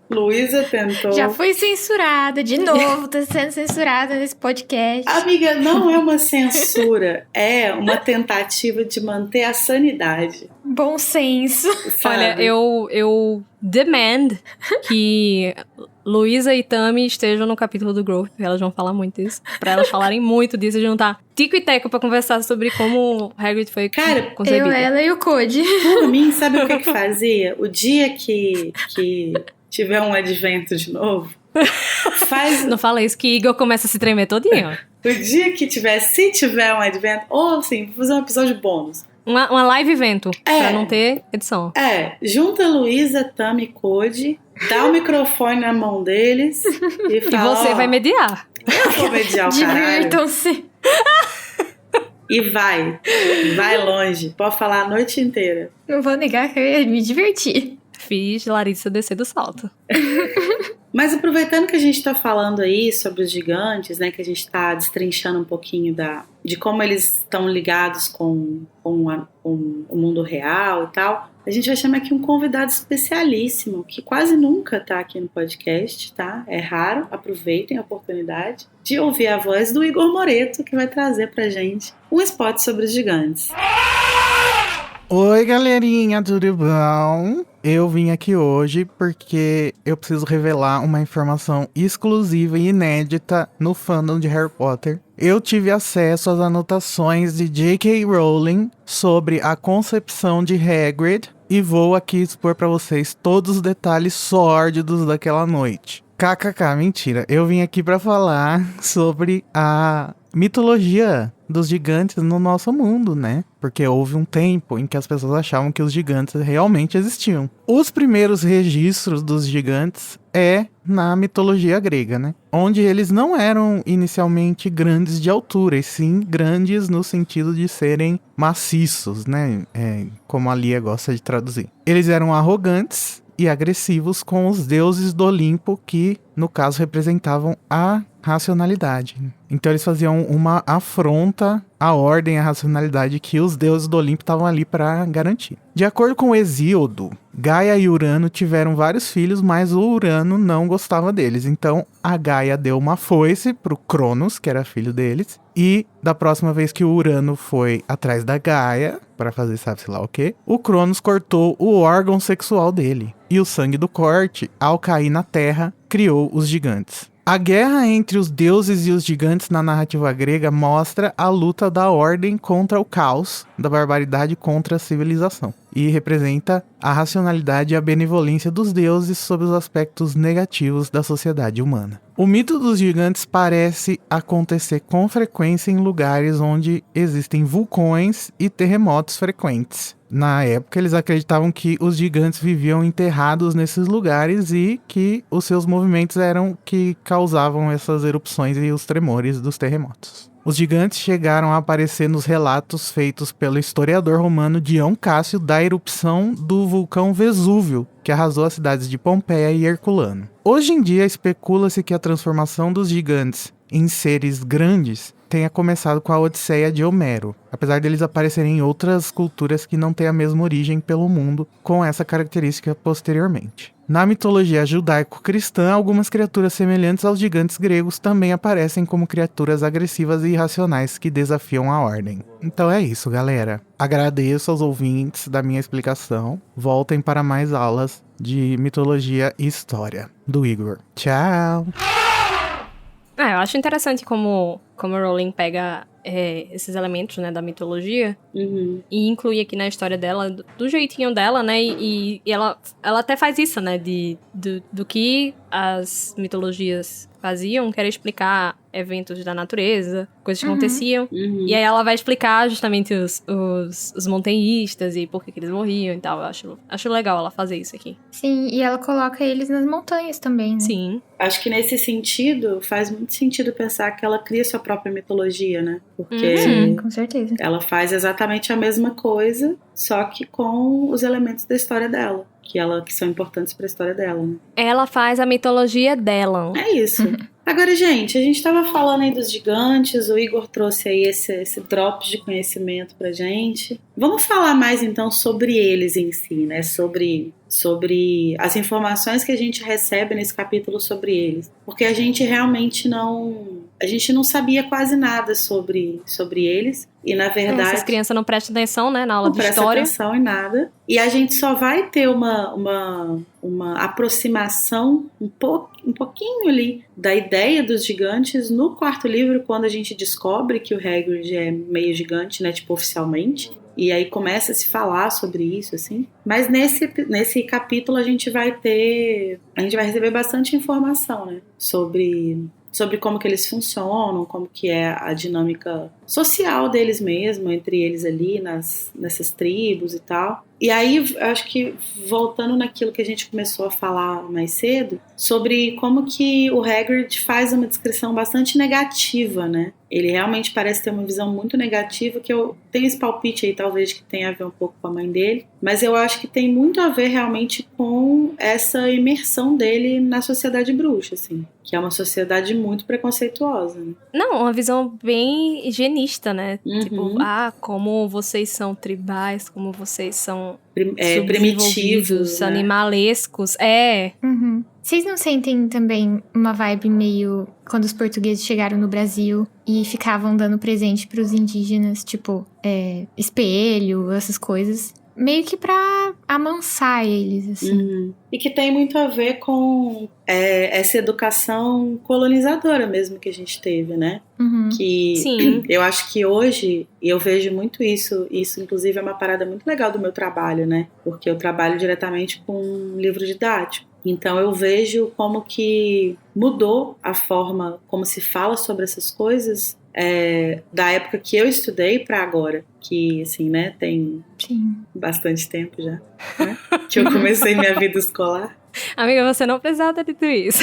Luísa tentou. Já fui censurada de novo, tô sendo censurada nesse podcast. Amiga, não é uma censura, é uma tentativa de manter a sanidade. Bom senso. Sabe? Olha, eu demand que Luísa e Tami estejam no capítulo do Growth, elas vão falar muito disso. Pra elas falarem muito disso, juntar Tico e Teco pra conversar sobre como Hagrid foi concebido. Eu, ela e o Code. Por mim, sabe o que fazia? O dia que tiver um advento de novo, Não fala isso que Igor começa a se tremer todinho. O dia que tiver, se tiver um advento, ou assim, vou fazer um episódio bônus. Uma live evento, pra não ter edição. Junta Luísa, Tami e Code, dá o microfone na mão deles e fala... E você vai mediar. Eu vou mediar o caralho. Divirtam-se. E vai longe. Pode falar a noite inteira. Não vou negar que eu ia me divertir. Fiz Larissa descer do salto. Mas aproveitando que a gente tá falando aí sobre os gigantes, né, que a gente tá destrinchando um pouquinho de como eles estão ligados com o mundo real e tal, a gente vai chamar aqui um convidado especialíssimo, que quase nunca tá aqui no podcast, tá? É raro, aproveitem a oportunidade de ouvir a voz do Igor Moreto, que vai trazer pra gente um spot sobre os gigantes. Oi, galerinha, tudo bom? Eu vim aqui hoje porque eu preciso revelar uma informação exclusiva e inédita no fandom de Harry Potter. Eu tive acesso às anotações de J.K. Rowling sobre a concepção de Hagrid e vou aqui expor pra vocês todos os detalhes sórdidos daquela noite. KKK, mentira. Eu vim aqui pra falar sobre a mitologia dos gigantes no nosso mundo, né? Porque houve um tempo em que as pessoas achavam que os gigantes realmente existiam. Os primeiros registros dos gigantes é na mitologia grega, né? Onde eles não eram inicialmente grandes de altura, e sim grandes no sentido de serem maciços, né? Como a Lia gosta de traduzir. Eles eram arrogantes e agressivos com os deuses do Olimpo, que no caso representavam a racionalidade. Então eles faziam uma afronta à ordem e à racionalidade que os deuses do Olimpo estavam ali para garantir. De acordo com Hesíodo, Gaia e Urano tiveram vários filhos, mas o Urano não gostava deles. Então a Gaia deu uma foice pro Cronos, que era filho deles, e da próxima vez que o Urano foi atrás da Gaia para fazer sabe-se lá o quê, o Cronos cortou o órgão sexual dele. E o sangue do corte, ao cair na terra, criou os gigantes. A guerra entre os deuses e os gigantes na narrativa grega mostra a luta da ordem contra o caos, da barbaridade contra a civilização. E representa a racionalidade e a benevolência dos deuses sobre os aspectos negativos da sociedade humana. O mito dos gigantes parece acontecer com frequência em lugares onde existem vulcões e terremotos frequentes. Na época, eles acreditavam que os gigantes viviam enterrados nesses lugares e que os seus movimentos eram que causavam essas erupções e os tremores dos terremotos. Os gigantes chegaram a aparecer nos relatos feitos pelo historiador romano Dion Cássio da erupção do vulcão Vesúvio, que arrasou as cidades de Pompeia e Herculano. Hoje em dia, especula-se que a transformação dos gigantes em seres grandes tenha começado com a Odisseia de Homero, apesar deles aparecerem em outras culturas que não têm a mesma origem pelo mundo, com essa característica posteriormente. Na mitologia judaico-cristã, algumas criaturas semelhantes aos gigantes gregos também aparecem como criaturas agressivas e irracionais que desafiam a ordem. Então é isso, galera. Agradeço aos ouvintes da minha explicação. Voltem para mais aulas de mitologia e história do Igor. Tchau! Eu acho interessante como a Rowling pega esses elementos, né, da mitologia e inclui aqui na história dela, do jeitinho dela, né, e ela até faz isso, né, do que as mitologias faziam, que era explicar eventos da natureza, coisas que aconteciam, e aí ela vai explicar justamente os montanhistas e por que eles morriam e tal. Eu acho legal ela fazer isso aqui. Sim, e ela coloca eles nas montanhas também, né? Sim. Acho que nesse sentido, faz muito sentido pensar que ela cria sua própria mitologia, né? Porque Sim, com certeza. ela faz exatamente a mesma coisa, só que com os elementos da história dela, que são importantes para a história dela, né? Ela faz a mitologia dela. É isso. Agora, gente, a gente estava falando aí dos gigantes, o Igor trouxe aí esse drop de conhecimento pra gente. Vamos falar mais então sobre eles em si, né? Sobre as informações que a gente recebe nesse capítulo sobre eles. Porque a gente realmente a gente não sabia quase nada sobre eles. E na verdade... Essas crianças não prestam atenção, né, na aula de história. Não prestam atenção em nada. E a gente só vai ter uma aproximação um pouquinho ali da ideia dos gigantes no quarto livro, quando a gente descobre que o Hagrid é meio gigante, né, tipo, oficialmente. E aí começa a se falar sobre isso, assim. Mas nesse capítulo a gente vai receber bastante informação, né, sobre como que eles funcionam, como que é a dinâmica social deles mesmo, entre eles ali, nessas tribos e tal. E aí, acho que voltando naquilo que a gente começou a falar mais cedo, sobre como que o Hagrid faz uma descrição bastante negativa, né? Ele realmente parece ter uma visão muito negativa, que eu tenho esse palpite aí, talvez, que tenha a ver um pouco com a mãe dele, mas eu acho que tem muito a ver realmente com essa imersão dele na sociedade bruxa, assim, que é uma sociedade muito preconceituosa, né? Não, uma visão bem higienista, né? Uhum. Tipo, como vocês são tribais, como vocês são primitivos, né? Animalescos. Uhum. Vocês não sentem também uma vibe meio quando os portugueses chegaram no Brasil e ficavam dando presente pros indígenas, tipo, espelho, essas coisas? Meio que pra amansar eles, assim. Uhum. E que tem muito a ver com essa educação colonizadora mesmo que a gente teve, né? Uhum. Que Sim. eu acho que hoje eu vejo muito isso inclusive é uma parada muito legal do meu trabalho, né? Porque eu trabalho diretamente com um livro didático. Então eu vejo como que mudou a forma como se fala sobre essas coisas da época que eu estudei para agora, que assim, né, tem bastante tempo já, né? Que eu comecei minha vida escolar. Amiga, você não precisava ter dito isso.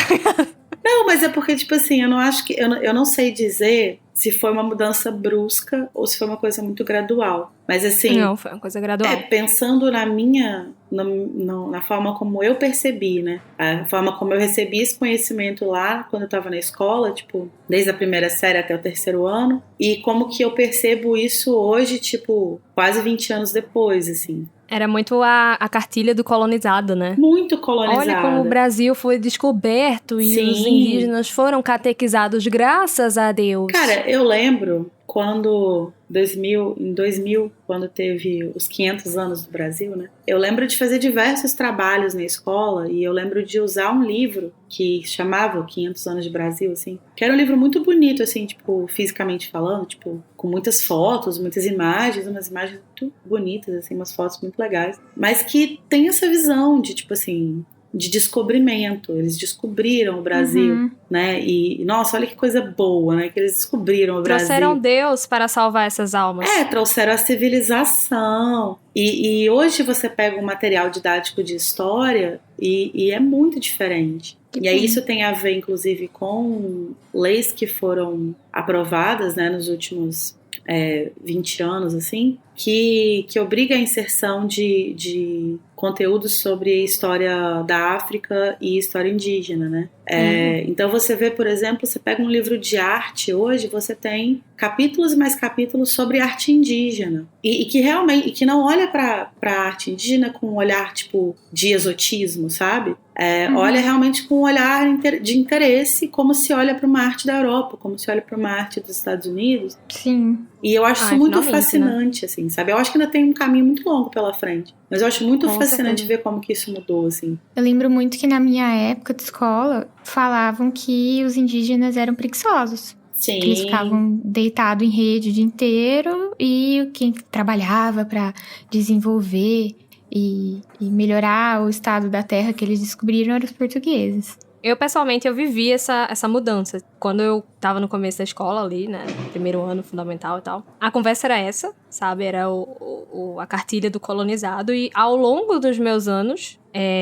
Não, mas é porque, tipo assim, eu não acho que... Eu não sei dizer se foi uma mudança brusca ou se foi uma coisa muito gradual. Mas assim... Não, foi uma coisa gradual. Pensando na forma como eu percebi, né? A forma como eu recebi esse conhecimento lá, quando eu tava na escola, tipo, desde a primeira série até o terceiro ano. E como que eu percebo isso hoje, tipo, quase 20 anos depois, assim. Era muito a cartilha do colonizado, né? Muito colonizado. Olha como o Brasil foi descoberto e Sim. os indígenas foram catequizados, graças a Deus. Cara, eu lembro quando em 2000, quando teve os 500 anos do Brasil, né? Eu lembro de fazer diversos trabalhos na escola e eu lembro de usar um livro que chamava 500 anos de Brasil, assim, que era um livro muito bonito, assim, tipo, fisicamente falando, tipo, com muitas fotos, muitas imagens, umas imagens muito bonitas, assim, umas fotos muito legais, mas que tem essa visão de, tipo assim, de descobrimento. Eles descobriram o Brasil, né? E, nossa, olha que coisa boa, né? Que eles descobriram o Brasil. Trouxeram Deus para salvar essas almas. Trouxeram a civilização. E hoje você pega um material didático de história e é muito diferente. E aí isso tem a ver, inclusive, com leis que foram aprovadas, né, nos últimos 20 anos, assim, que obriga a inserção de conteúdos sobre história da África e história indígena, né? Então você vê, por exemplo, você pega um livro de arte hoje, você tem capítulos e mais capítulos sobre arte indígena e que realmente, e que não olha para arte indígena com um olhar tipo de exotismo, sabe? Olha realmente com um olhar de interesse, como se olha para uma arte da Europa, como se olha para uma arte dos Estados Unidos. Sim. E eu acho isso muito fascinante, né? Assim, sabe? Eu acho que ainda tem um caminho muito longo pela frente, mas eu acho muito fascinante ver como que isso mudou, assim. Eu lembro muito que na minha época de escola falavam que os indígenas eram preguiçosos. Sim. Que eles ficavam deitados em rede o dia inteiro e quem trabalhava para desenvolver e melhorar o estado da terra que eles descobriram eram os portugueses. Eu, pessoalmente, eu vivi essa mudança. Quando eu tava no começo da escola ali, né, primeiro ano fundamental e tal, a conversa era essa, sabe, era a cartilha do colonizado, e ao longo dos meus anos,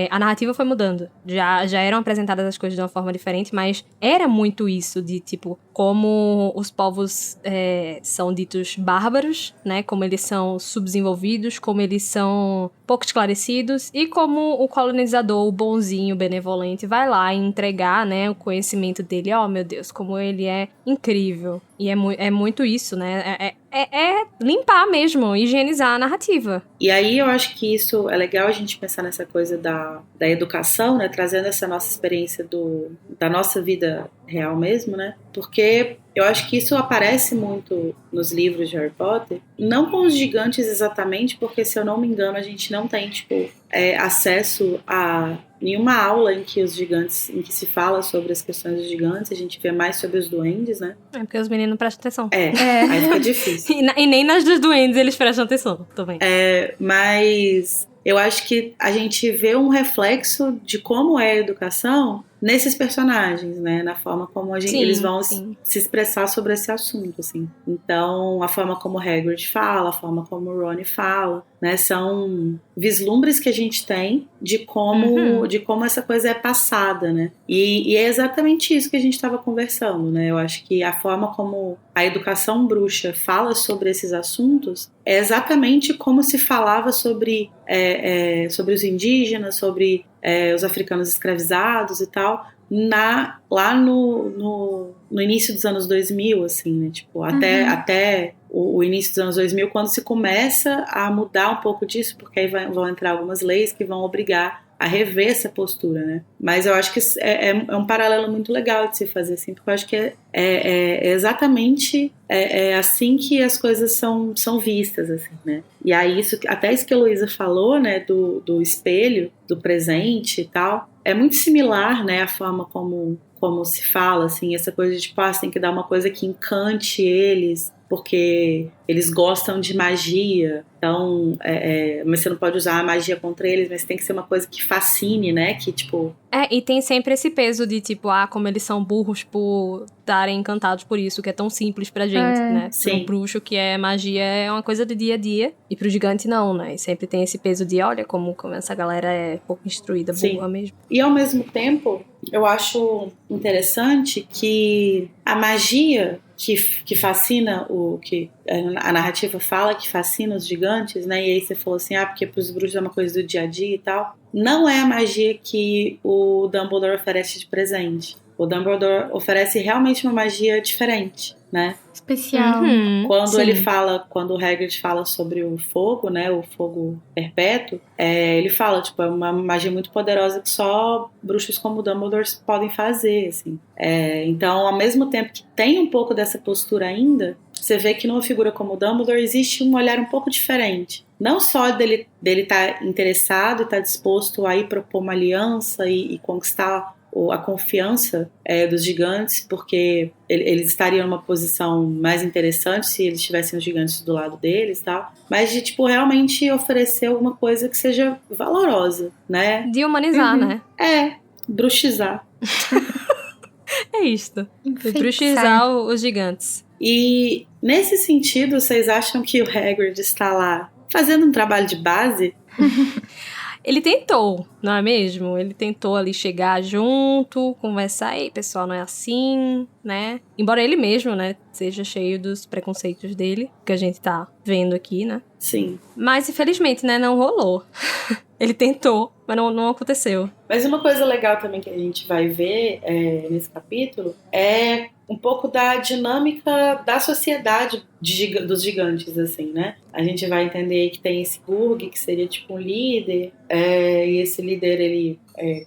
a narrativa foi mudando. Já eram apresentadas as coisas de uma forma diferente, mas era muito isso de, tipo, como os povos são ditos bárbaros, né? Como eles são subdesenvolvidos, como eles são pouco esclarecidos e como o colonizador, o bonzinho, benevolente, vai lá entregar, né, o conhecimento dele. Oh, meu Deus, como ele é incrível. E é muito isso, né? É limpar mesmo, higienizar a narrativa. E aí eu acho que isso é legal a gente pensar nessa coisa da educação, né? Trazendo essa nossa experiência da nossa vida real mesmo, né? Porque eu acho que isso aparece muito nos livros de Harry Potter, não com os gigantes exatamente, porque se eu não me engano a gente não tem, tipo, acesso a nenhuma aula em que se fala sobre as questões dos gigantes, a gente vê mais sobre os duendes, né? É porque os meninos não prestam atenção. Aí fica difícil. E nem nas dos duendes eles prestam atenção também. Mas eu acho que a gente vê um reflexo de como é a educação nesses personagens, né? Na forma como eles vão se expressar sobre esse assunto, assim. Então, a forma como o Hagrid fala, a forma como o Ron fala, né? São vislumbres que a gente tem de como essa coisa é passada, né? E é exatamente isso que a gente estava conversando, né? Eu acho que a forma como a educação bruxa fala sobre esses assuntos é exatamente como se falava sobre os indígenas, sobre os africanos escravizados e tal, lá no início dos anos 2000, assim, né? Tipo, até o início dos anos 2000, quando se começa a mudar um pouco disso, porque aí vão entrar algumas leis que vão obrigar a rever essa postura, né? Mas eu acho que é um paralelo muito legal de se fazer, assim, porque eu acho que é exatamente assim que as coisas são vistas, assim, né? E aí, até isso que a Luísa falou, né, do espelho, do presente e tal, é muito similar, né, a forma como se fala, assim, essa coisa de, tipo, você tem que dar uma coisa que encante eles, porque eles gostam de magia, então, mas você não pode usar a magia contra eles, mas tem que ser uma coisa que fascine, né, que, tipo... E tem sempre esse peso de, tipo, como eles são burros por estarem encantados por isso, que é tão simples pra gente, né? Sim. Pro bruxo, que é magia, é uma coisa do dia a dia, e pro gigante não, né? E sempre tem esse peso de, olha como essa galera é pouco instruída, burra mesmo. E ao mesmo tempo, eu acho interessante que a magia que fascina que a narrativa fala que fascina os gigantes, né? E aí você falou assim, porque pros bruxos é uma coisa do dia a dia e tal. Não é a magia que o Dumbledore oferece de presente. O Dumbledore oferece realmente uma magia diferente, né? Especial. Quando o Hagrid fala sobre o fogo, né, o fogo perpétuo, ele fala, tipo, é uma magia muito poderosa que só bruxos como o Dumbledore podem fazer, assim. Então, ao mesmo tempo que tem um pouco dessa postura ainda, você vê que numa figura como o Dumbledore existe um olhar um pouco diferente. Não só dele estar interessado e estar disposto a ir propor uma aliança e conquistar a confiança dos gigantes, porque eles estariam numa posição mais interessante se eles tivessem os gigantes do lado deles e tal, mas de, tipo, realmente oferecer alguma coisa que seja valorosa, né? De humanizar, né? Bruxizar. É isto. Bruxizar os gigantes. E, nesse sentido, vocês acham que o Hagrid está lá fazendo um trabalho de base? Ele tentou, não é mesmo? Ele tentou ali chegar junto, conversar, ei, pessoal, não é assim, né? Embora ele mesmo, né, seja cheio dos preconceitos dele, que a gente tá vendo aqui, né? Sim. Mas, infelizmente, né, não rolou. Ele tentou, mas não aconteceu. Mas uma coisa legal também que a gente vai ver nesse capítulo é um pouco da dinâmica da sociedade dos gigantes, assim, né? A gente vai entender que tem esse Gurg, que seria tipo um líder, e esse líder, ele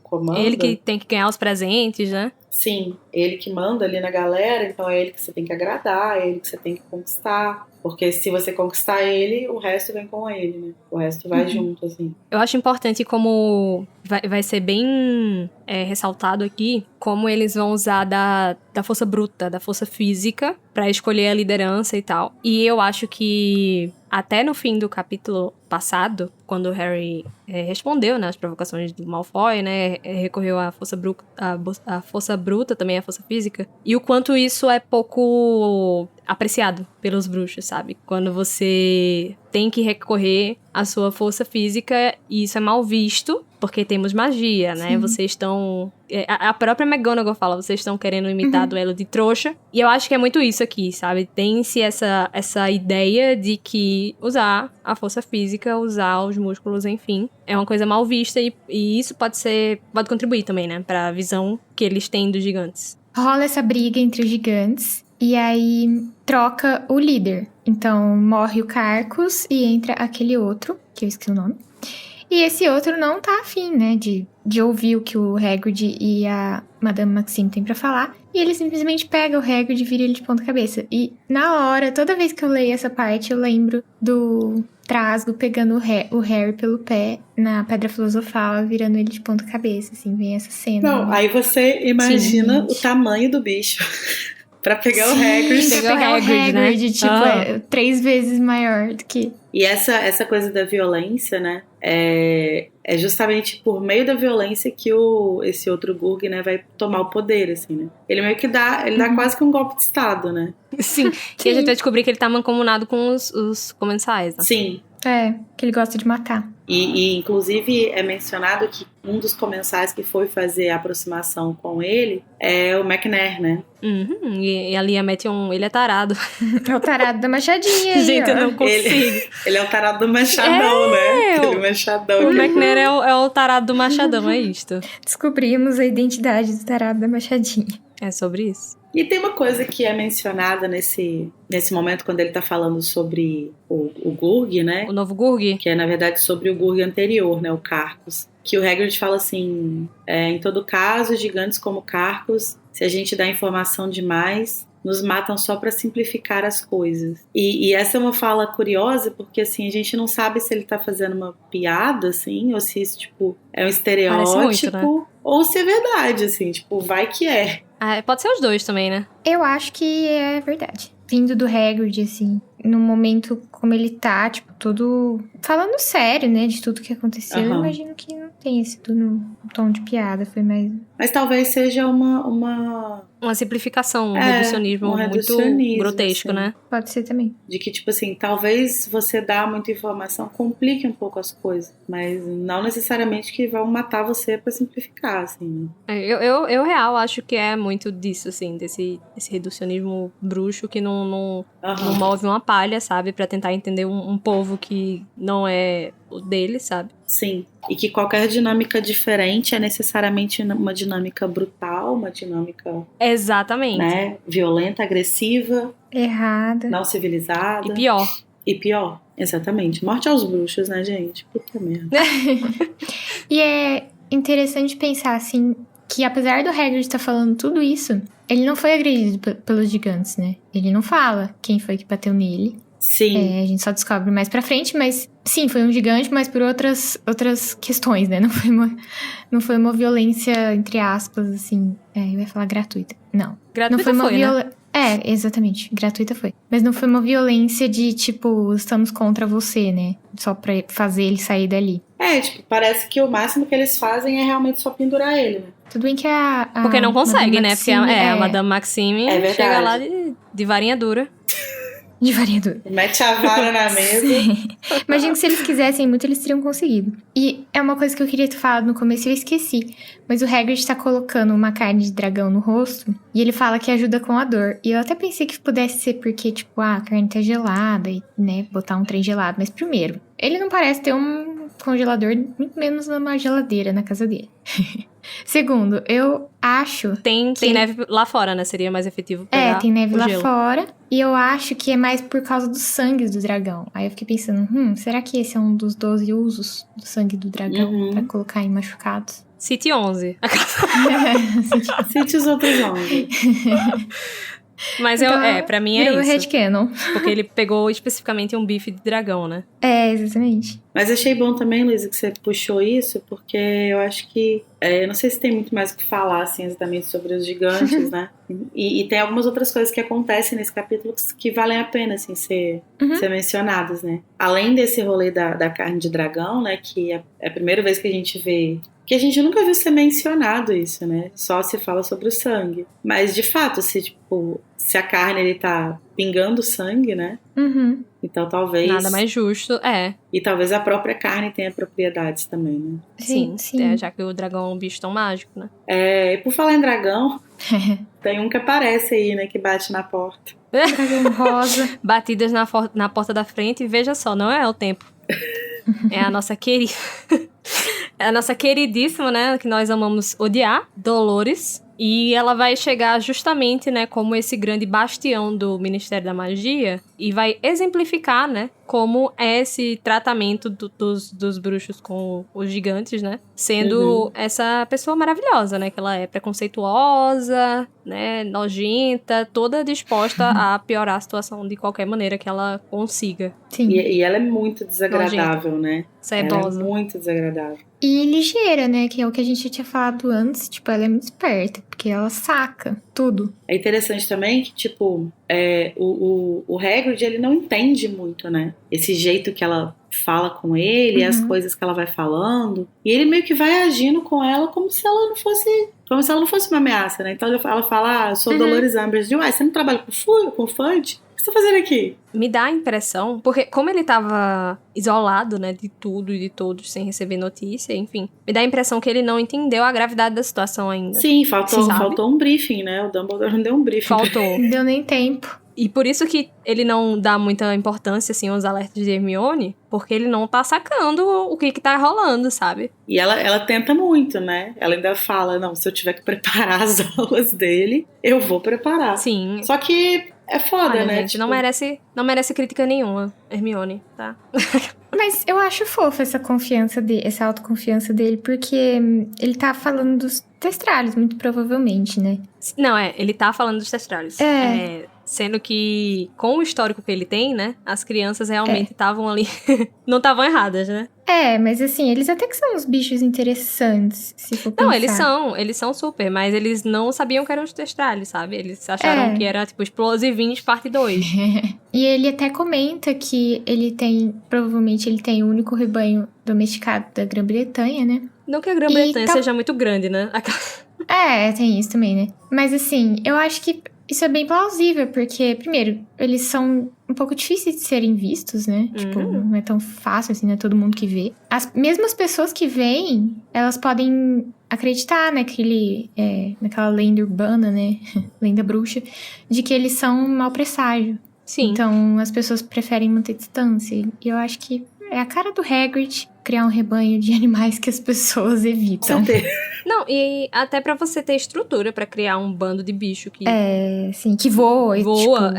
comanda. Ele que tem que ganhar os presentes, né? Sim, ele que manda ali na galera, então é ele que você tem que agradar, é ele que você tem que conquistar. Porque se você conquistar ele, o resto vem com ele, né? O resto vai junto, assim. Eu acho importante como vai ser bem ressaltado aqui, como eles vão usar da força bruta, da força física, pra escolher a liderança e tal. E eu acho que até no fim do capítulo passado, quando o Harry respondeu, né, às provocações do Malfoy, né, recorreu à força bruta, à força bruta, também à força física, e o quanto isso é pouco apreciado pelos bruxos, sabe? Quando você tem que recorrer à sua força física, e isso é mal visto, porque temos magia, né? Sim. Vocês estão... A própria McGonagall fala, vocês estão querendo imitar duelo de trouxa. E eu acho que é muito isso aqui, sabe? Tem-se essa ideia de que usar a força física, usar os músculos, enfim, é uma coisa mal vista. E isso pode contribuir também, né? Pra visão que eles têm dos gigantes. Rola essa briga entre os gigantes. E aí troca o líder. Então morre o Carcus e entra aquele outro, que eu esqueci o nome. E esse outro não tá afim, né, de ouvir o que o Hagrid e a Madame Maxime tem pra falar. E ele simplesmente pega o Hagrid e vira ele de ponta cabeça. E na hora, toda vez que eu leio essa parte, eu lembro do Trasgo pegando o Harry pelo pé na Pedra Filosofal, virando ele de ponta cabeça, assim, vem essa cena. Não, aí você imagina o tamanho do bicho. Pra pegar o Hagrid. Pegar o Hagrid, né? Tipo, 3 vezes maior do que... E essa coisa da violência, né? É justamente por meio da violência que esse outro Gurg, né, vai tomar o poder, assim, né? Ele meio que dá quase que um golpe de estado, né? Sim. E a gente vai descobrir que ele tá mancomunado com os comensais, né? Sim. Que ele gosta de matar. E inclusive é mencionado que um dos comensais que foi fazer a aproximação com ele é o McNair, né? Uhum. E a Lia mete ele é tarado. É o tarado da machadinha. Gente, eu não consigo. Ele é o tarado do machadão, né? Aquele machadão. O McNair é o tarado do machadão, é isto. Descobrimos a identidade do tarado da machadinha. É sobre isso. E tem uma coisa que é mencionada nesse momento, quando ele tá falando sobre o Gurg, né? O novo Gurg. Que é, na verdade, sobre o Gurg anterior, né? O Carcus. Que o Hagrid fala assim, em todo caso, gigantes como Carcus, se a gente dá informação demais, nos matam só pra simplificar as coisas. E essa é uma fala curiosa, porque, assim, a gente não sabe se ele tá fazendo uma piada, assim, ou se isso, tipo, é um estereótipo, muito, né? Ou se é verdade, assim, tipo, vai que é. Pode ser os dois também, né? Eu acho que é verdade. Vindo do Hagrid, assim, no momento como ele tá, tipo, todo... Falando sério, né, de tudo que aconteceu, eu imagino que não tenha sido no tom de piada, foi mais... Mas talvez seja uma simplificação, um reducionismo muito grotesco, assim, né? Pode ser também. De que, tipo assim, talvez você dar muita informação complique um pouco as coisas, mas não necessariamente que vão matar você pra simplificar, assim. Eu real acho que é muito disso, assim, desse reducionismo bruxo que não move uma palha, sabe? Pra tentar entender um povo que não é o dele, sabe? Sim, e que qualquer dinâmica diferente é necessariamente uma dinâmica brutal, uma dinâmica... Exatamente. Né? Violenta, agressiva. Errada. Não civilizada. E pior, exatamente. Morte aos bruxos, né, gente? Puta merda. E é interessante pensar, assim, que apesar do Hagrid estar falando tudo isso, ele não foi agredido pelos gigantes, né? Ele não fala quem foi que bateu nele. Sim. A gente só descobre mais pra frente, mas sim, foi um gigante, mas por outras questões, né? Não foi uma violência, entre aspas, assim, eu ia falar gratuita. Não. Gratuita não foi uma né? Exatamente. Gratuita foi. Mas não foi uma violência de, tipo, estamos contra você, né? Só pra fazer ele sair dali. Tipo, parece que o máximo que eles fazem é realmente só pendurar ele, né? Tudo bem que porque não consegue, né? Maxime, porque a Madame Maxime chega lá de varinha dura. De varinha dura. Mete a vara na mesa. Imagino que se eles quisessem muito, eles teriam conseguido. E é uma coisa que eu queria ter falado no começo e eu esqueci. Mas o Hagrid tá colocando uma carne de dragão no rosto e ele fala que ajuda com a dor. E eu até pensei que pudesse ser porque, tipo, a carne tá gelada e, né, botar um trem gelado. Mas primeiro, ele não parece ter um congelador, muito menos uma geladeira na casa dele. Segundo, eu acho... Tem neve lá fora, né? Seria mais efetivo pegar tem neve lá gelo. fora. E eu acho que é mais por causa dos sangues do dragão. Aí eu fiquei pensando, será que esse é um dos 12 usos do sangue do dragão pra colocar em machucados? City 11. Cite os outros 11. Mas Então, pra mim é virou isso. headcanon. Porque ele pegou especificamente um bife de dragão, né? É, exatamente. Mas achei bom também, Luísa, que você puxou isso, porque eu acho que... eu não sei se tem muito mais o que falar, assim, exatamente sobre os gigantes, né? E tem algumas outras coisas que acontecem nesse capítulo que valem a pena, assim, ser mencionadas, né? Além desse rolê da carne de dragão, né? Que é a primeira vez que a gente vê... Que a gente nunca viu ser mencionado isso, né? Só se fala sobre o sangue. Mas, de fato, se a carne, ele tá pingando sangue, né? Uhum. Então, talvez... Nada mais justo, E talvez a própria carne tenha propriedades também, né? Sim, sim. já que o dragão é um bicho tão mágico, né? E por falar em dragão, tem um que aparece aí, né? Que bate na porta. Dragão rosa. Batidas na porta da frente, e veja só, não é o tempo. É a nossa querida... É a nossa queridíssima, né, que nós amamos odiar, Dolores. E ela vai chegar justamente, né, como esse grande bastião do Ministério da Magia e vai exemplificar, né, como é esse tratamento dos bruxos com os gigantes, né, sendo essa pessoa maravilhosa, né, que ela é preconceituosa, né, nojenta, toda disposta a piorar a situação de qualquer maneira que ela consiga. Sim. E ela é muito desagradável, né? Cebosa. Ela é muito desagradável. E ligeira, né? Que é o que a gente tinha falado antes. Tipo, ela é muito esperta, porque ela saca tudo. É interessante também que, tipo, o Hagrid, ele não entende muito, né? Esse jeito que ela fala com ele, as coisas que ela vai falando. E ele meio que vai agindo com ela como se ela não fosse uma ameaça, né? Então ela fala, eu sou Dolores Umbridge. Uai, você não trabalha com Fudge? O que você tá fazendo aqui? Me dá a impressão, porque como ele tava isolado, né, de tudo e de todos, sem receber notícia, enfim, me dá a impressão que ele não entendeu a gravidade da situação ainda. Sim, faltou um briefing, né? O Dumbledore não deu um briefing. Faltou. Não deu nem tempo. E por isso que ele não dá muita importância, assim, aos alertas de Hermione, porque ele não tá sacando o que tá rolando, sabe? E ela tenta muito, né? Ela ainda fala, não, se eu tiver que preparar as aulas dele, eu vou preparar. Sim. Só que é foda, Olha, né? gente, Tipo, não merece crítica nenhuma, Hermione, tá? Mas eu acho fofa essa confiança dele, essa autoconfiança dele, porque ele tá falando dos testralhos, muito provavelmente, né? Não, ele tá falando dos testralhos. Sendo que, com o histórico que ele tem, né, as crianças realmente estavam ali, não estavam erradas, né? Mas assim, eles até que são uns bichos interessantes, se for pensar. Não, eles são super, mas eles não sabiam que eram os testralhos, sabe? Eles acharam que era, tipo, Explosivinhos parte 2. E ele até comenta que provavelmente ele tem o único rebanho domesticado da Grã-Bretanha, né? Não que a Grã-Bretanha seja muito grande, né? Tem isso também, né? Mas assim, eu acho que isso é bem plausível, porque, primeiro, eles são um pouco difíceis de serem vistos, né? Tipo, não é tão fácil assim, não é todo mundo que vê. As mesmas pessoas que veem, elas podem acreditar naquela lenda urbana, né? Lenda bruxa, de que eles são um mau presságio. Sim. Então, as pessoas preferem manter distância. E eu acho que é a cara do Hagrid criar um rebanho de animais que as pessoas evitam. Não, e até pra você ter estrutura pra criar um bando de bicho que... Sim, que voa. Voa,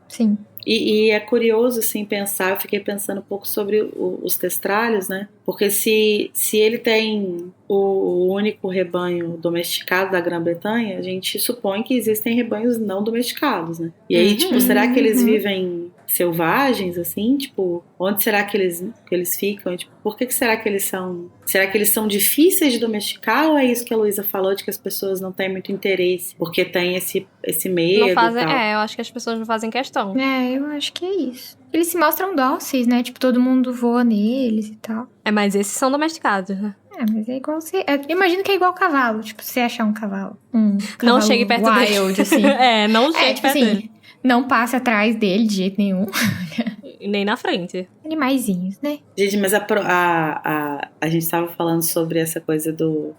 sim. E é curioso, assim, pensar, eu fiquei pensando um pouco sobre os testralhos, né? Porque se ele tem o único rebanho domesticado da Grã-Bretanha, a gente supõe que existem rebanhos não domesticados, né? E aí, tipo, será que eles vivem selvagens, assim? Tipo, onde será que eles ficam? Tipo, por que será que eles são... Será que eles são difíceis de domesticar ou é isso que a Luísa falou, de que as pessoas não têm muito interesse? Porque tem esse medo não fazem, e tal. eu acho que as pessoas não fazem questão. Eu acho que é isso. Eles se mostram dóceis, né? Tipo, todo mundo voa neles e tal. Mas esses são domesticados, né? Mas é igual você... Imagino que é igual cavalo. Tipo, você achar um cavalo. Não chegue perto wild, dele. assim. Não chegue tipo perto assim, dele. Não passe atrás dele de jeito nenhum. Nem na frente. Animaizinhos, né? Gente, mas a gente estava falando sobre essa coisa do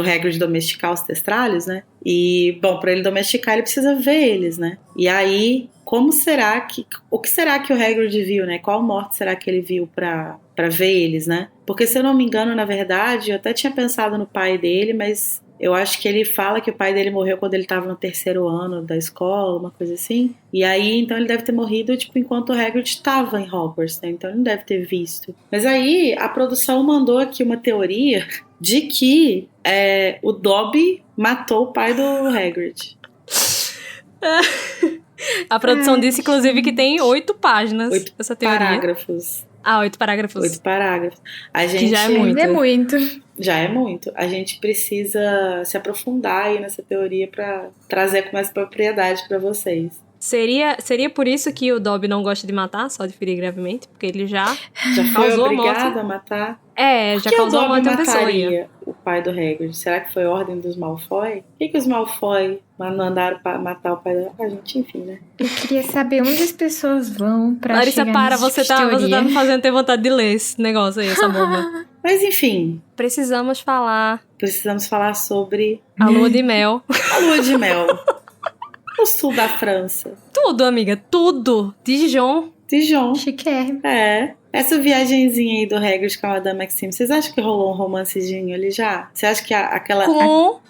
Hagrid domesticar os testralhos, né? E, bom, para ele domesticar, ele precisa ver eles, né? E aí, o que será que o Hagrid viu, né? Qual morte será que ele viu pra ver eles, né? Porque, se eu não me engano, na verdade, eu até tinha pensado no pai dele, mas eu acho que ele fala que o pai dele morreu quando ele estava no 3º ano da escola, uma coisa assim. E aí, então, ele deve ter morrido, tipo, enquanto o Hagrid estava em Hogwarts, né? Então, ele não deve ter visto. Mas aí, a produção mandou aqui uma teoria de que o Dobby matou o pai do Hagrid. A produção disse, inclusive, que tem 8 páginas 8 essa teoria. parágrafos. 8 parágrafos. 8 parágrafos. A gente, Que já é muito. É muito. Já é muito. A gente precisa se aprofundar aí nessa teoria pra trazer com mais propriedade pra vocês. Seria por isso que o Dobby não gosta de matar, só de ferir gravemente? Porque ele já Já foi causou a obrigado morte. a matar? É, já Por que causou o a morte Dobby a pessoa. mataria o pai do Hagrid? Será que foi ordem dos Malfoy? Por que os Malfoy mandaram pra matar o pai da... gente, enfim, né? Eu queria saber onde as pessoas vão pra Larissa, chegar para, nesse você tipo de tá teoria. me fazendo ter vontade de ler esse negócio aí, essa bomba. Mas enfim, Precisamos falar precisamos falar sobre a lua de mel. a lua de mel. O sul da França. Tudo, amiga, tudo. Dijon. Dijon. Chiquérrimo. É. Essa viagenzinha aí do Hagrid com a Madame Maxime, vocês acham que rolou um romancezinho ali já? Você acha que aquela... Com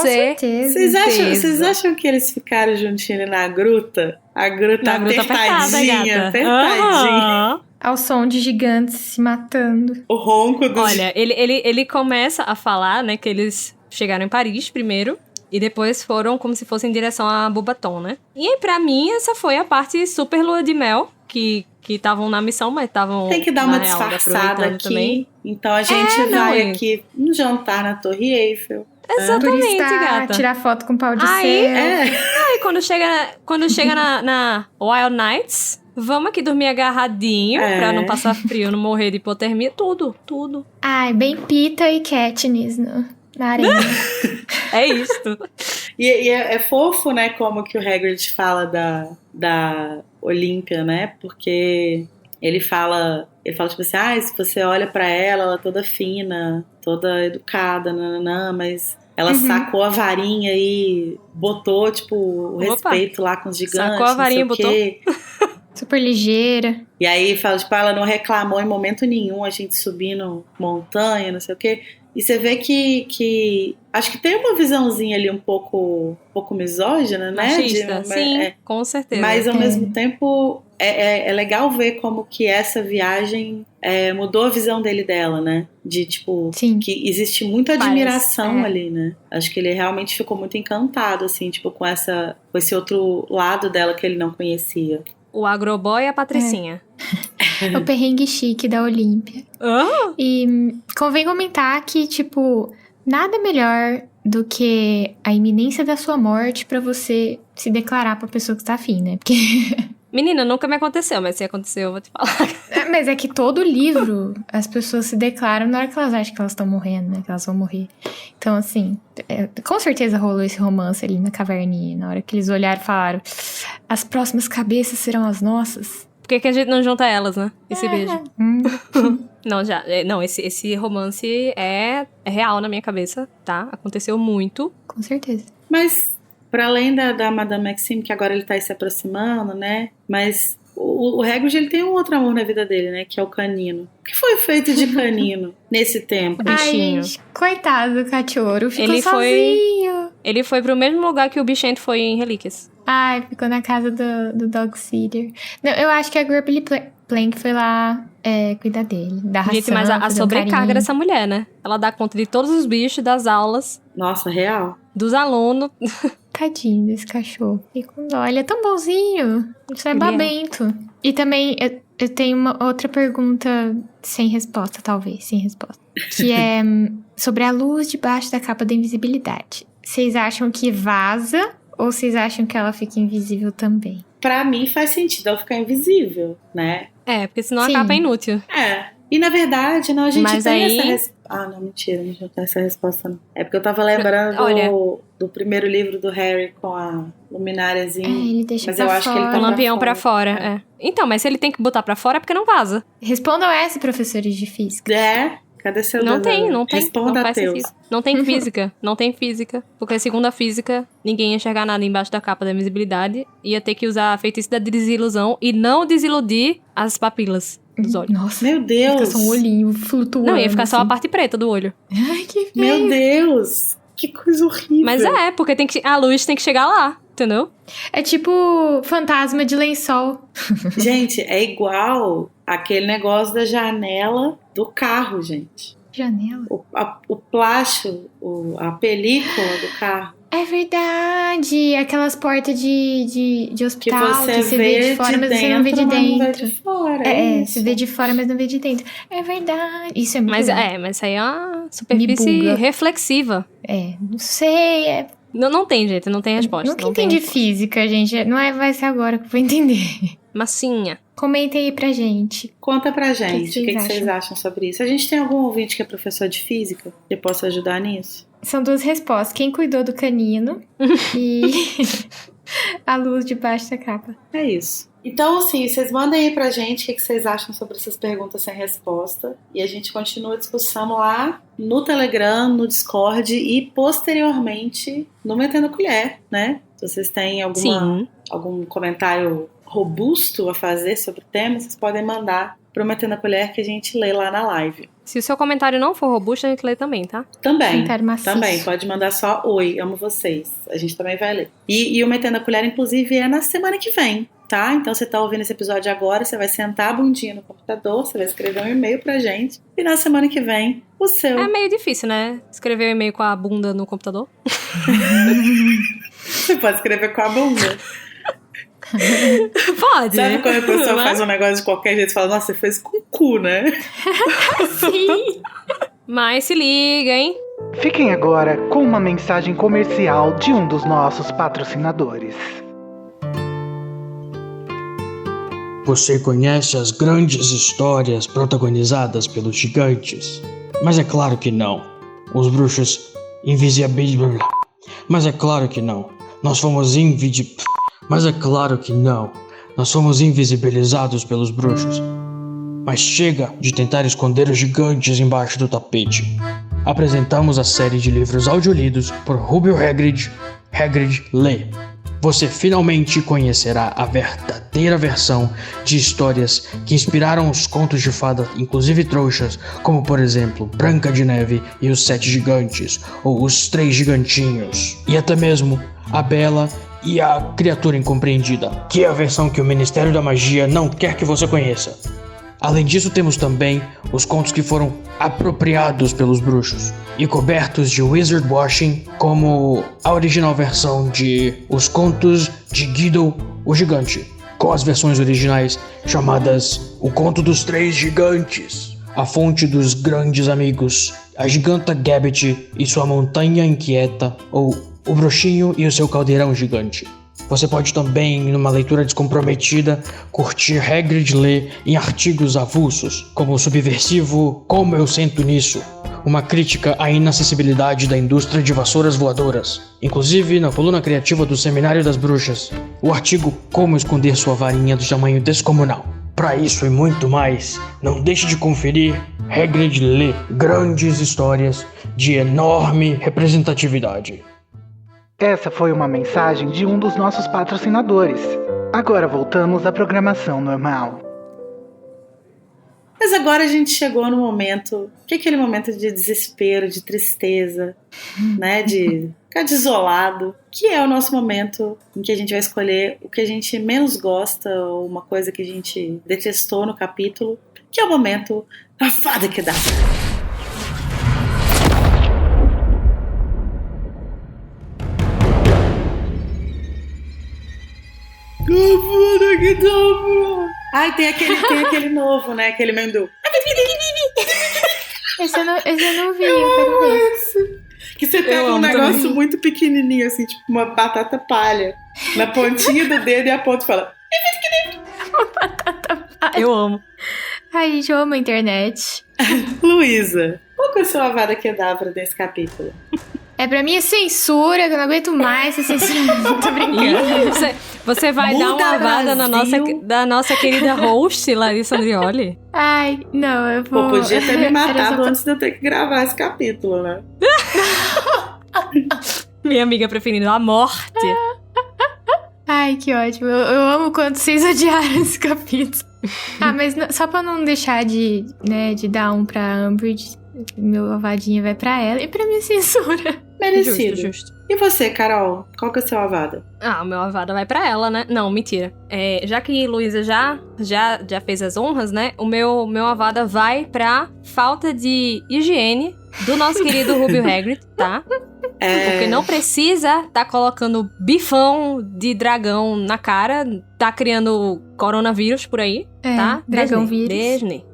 certeza. Vocês acham que eles ficaram juntinhos ali na gruta? A gruta apertadinha, apertadinha. Aham. Ao som de gigantes se matando. O ronco dos... Olha, ele começa a falar, né, que eles chegaram em Paris primeiro e depois foram como se fossem em direção a Beauxbaton, né? E aí, pra mim, essa foi a parte super lua de mel, que estavam na missão, mas estavam Tem que dar uma na real, disfarçada aproveitando aqui. também. Então a gente não, vai é. aqui um jantar na Torre Eiffel. Exatamente, Turistar, gata. tirar foto com pau de Aí, céu. Aí quando chega na Wild Nights, vamos aqui dormir agarradinho, pra não passar frio, não morrer de hipotermia, tudo. Ai, bem Pita e Katniss na arena. É isto. E é fofo, né, como que o Hagrid fala da Olímpia, né? Porque ele fala tipo assim, se você olha pra ela toda fina, toda educada, nananã, mas ela sacou a varinha e botou, tipo, o respeito lá com os gigantes, Sacou a varinha e não sei o quê. Super ligeira. E aí fala, tipo, ela não reclamou em momento nenhum a gente subindo montanha, não sei o quê. E você vê que acho que tem uma visãozinha ali um pouco misógina, né? Machista, sim, com certeza. Mas ao mesmo tempo é legal ver como que essa viagem mudou a visão dela, né? De tipo, Sim. que existe muita admiração Parece, ali, né? Acho que ele realmente ficou muito encantado, assim, tipo, com esse outro lado dela que ele não conhecia. O Agroboy e a Patricinha. O perrengue chique da Olímpia. E convém comentar que, tipo, nada melhor do que a iminência da sua morte pra você se declarar pra pessoa que está afim, né? Porque... Menina, nunca me aconteceu, mas se aconteceu, eu vou te falar. Mas é que todo livro, as pessoas se declaram na hora que elas acham que elas estão morrendo, né? Que elas vão morrer. Então, assim, com certeza rolou esse romance ali na caverninha. Na hora que eles olharam e falaram, as próximas cabeças serão as nossas. Por que a gente não junta elas, né? Esse beijo. Não, não, esse romance é real na minha cabeça, tá? Aconteceu muito. Com certeza. Mas, para além da Madame Maxime, que agora ele tá aí se aproximando, né? Mas o Hagrid, ele tem um outro amor na vida dele, né? Que é o canino. O que foi feito de canino nesse tempo? Bichinho. Ai, coitado do cachorro, ficou Ele sozinho. Ele foi pro mesmo lugar que o Bichento foi em Relíquias. Ai, ficou na casa do dog sitter. Não, eu acho que a Grumpy Plank foi lá cuidar dele, da ração. Gente, mas a fazer um sobrecarga carinho. dessa mulher, né? Ela dá conta de todos os bichos, das aulas, Nossa, real. dos alunos. Tadinho desse cachorro. E com dó, ele é tão bonzinho. Isso é Ele é. babento. E também, eu tenho uma outra pergunta sem resposta, talvez, sem resposta. Que é sobre a luz debaixo da capa da invisibilidade. Vocês acham que vaza ou vocês acham que ela fica invisível também? Pra mim faz sentido ela ficar invisível, né? É, porque senão Sim. a capa é inútil. E na verdade, não, a gente Mas tem aí- essa resposta. Ah, não, mentira, a gente não tem essa resposta, não. É porque eu tava lembrando Olha. do primeiro livro do Harry com a lumináriazinha. Ele deixa Mas pra eu acho que ele fora. tá O lampião pra fora. fora, é. Então, mas se ele tem que botar pra fora é porque não vaza. Respondam essa, professores de física. Cadê seu Não dedo? tem, não tem. Responda, Não faz Deus. sentido. Não tem física, não tem física. Porque segundo a física, ninguém ia enxergar nada embaixo da capa da invisibilidade. Ia ter que usar a feitiço da desilusão e não desiludir as papilas dos olhos. Nossa, Meu ia ficar Deus. só um olhinho flutuando. Não, ia ficar só a assim. parte preta do olho. Ai, que feio. Meu Deus. Que coisa horrível. Mas porque a luz tem que chegar lá, entendeu? É tipo fantasma de lençol. Gente, é igual aquele negócio da janela do carro, gente. Janela. O plástico, a película do carro. É verdade! Aquelas portas de hospital que você vê de fora, de mas dentro, você não vê de mas não vê dentro. de fora. Você vê de fora, mas não vê de dentro. É verdade. Isso é muito Mas bom. mas isso aí é uma Me superfície buga. reflexiva. Não sei. Não tem jeito, não tem resposta. Nunca não tem entendi resposta. física, gente. Não vai ser agora que eu vou entender. Massinha. Comentem aí pra gente. Conta pra gente o que vocês vocês acham sobre isso. A gente tem algum ouvinte que é professor de física que possa ajudar nisso? São 2 respostas. Quem cuidou do canino e a luz debaixo da capa. É isso. Então, assim, vocês mandem aí pra gente o que vocês acham sobre essas perguntas sem resposta. E a gente continua a discussão lá no Telegram, no Discord e posteriormente no Metendo a Colher, né? Se vocês têm algum comentário robusto a fazer sobre o tema, vocês podem mandar pro Metendo a Colher que a gente lê lá na live. Se o seu comentário não for robusto, a gente lê também, tá? Também, maciço. também. Pode mandar só oi, amo vocês. A gente também vai ler. E o Metendo a Colher, inclusive, é na semana que vem, tá? Então você tá ouvindo esse episódio agora, você vai sentar a bundinha no computador, você vai escrever um e-mail pra gente. E na semana que vem, o seu. É meio difícil, né? Escrever um e-mail com a bunda no computador. Você pode escrever com a bunda. Pode. Sabe quando a pessoa faz um negócio de qualquer jeito e fala, nossa, você fez com o cu, né? Sim. Mas se liga, hein? Fiquem agora com uma mensagem comercial de um dos nossos patrocinadores. Você conhece as grandes histórias protagonizadas pelos gigantes? Mas é claro que não. Os bruxos invisibilizados. Mas é claro que não. Nós fomos Mas é claro que não. Nós fomos invisibilizados pelos bruxos. Mas chega de tentar esconder os gigantes embaixo do tapete. Apresentamos a série de livros audiolidos por Rubio Hagrid. Hagrid lê. Você finalmente conhecerá a verdadeira versão de histórias que inspiraram os contos de fada, inclusive trouxas, como por exemplo Branca de Neve e os 7 Gigantes, ou os 3 Gigantinhos, e até mesmo a Bela e a Criatura Incompreendida, que é a versão que o Ministério da Magia não quer que você conheça. Além disso, temos também os contos que foram apropriados pelos bruxos e cobertos de wizard washing, como a original versão de Os Contos de Guido o Gigante, com as versões originais chamadas O Conto dos 3 Gigantes, A Fonte dos Grandes Amigos, A Giganta Gabbit e Sua Montanha Inquieta, ou O Bruxinho e o Seu Caldeirão Gigante. Você pode também, numa leitura descomprometida, curtir Hagrid lê em artigos avulsos, como o subversivo Como Eu Sento Nisso, uma crítica à inacessibilidade da indústria de vassouras voadoras. Inclusive, na coluna criativa do Seminário das Bruxas, o artigo Como Esconder Sua Varinha do Tamanho Descomunal. Para isso e muito mais, não deixe de conferir Hagrid lê, grandes histórias de enorme representatividade. Essa foi uma mensagem de um dos nossos patrocinadores. Agora voltamos à programação normal. Mas agora a gente chegou no momento, que é aquele momento de desespero, de tristeza, né, de ficar desolado, que é o nosso momento em que a gente vai escolher o que a gente menos gosta, ou uma coisa que a gente detestou no capítulo, que é o momento da Avada Kedavra. Avada Kedavra! Ai, tem aquele novo, né? Aquele Mendu. Esse eu não vi, eu quero ver. Que você pega um negócio também muito pequenininho, assim, tipo uma batata palha, na pontinha do dedo e aponta e fala... Uma batata palha. Eu amo. Ai, gente, eu amo a internet. Luísa, qual que é o seu Avada Kedavra desse capítulo? Pra mim é censura, que eu não aguento mais essa censura. Tô brincando. Você vai dar uma avada da nossa querida host, Larissa Andrioli? Ai, não, eu vou... Pô, podia ter me matado antes de eu ter que gravar esse capítulo, né? Minha amiga preferida, a morte. Ai, que ótimo. Eu amo quando vocês odiaram esse capítulo. Mas só pra não deixar de dar um pra Umbridge, meu avadinha vai pra ela e pra minha censura. Merecido. Justo. E você, Carol? Qual que é o seu avada? O meu avada vai pra ela, né? Não, mentira. Já que Luísa já fez as honras, né? O meu avada vai pra falta de higiene do nosso querido Rubio Hagrid, tá? Porque não precisa tá colocando bifão de dragão na cara, tá criando coronavírus por aí, tá? Dragão vírus. Disney.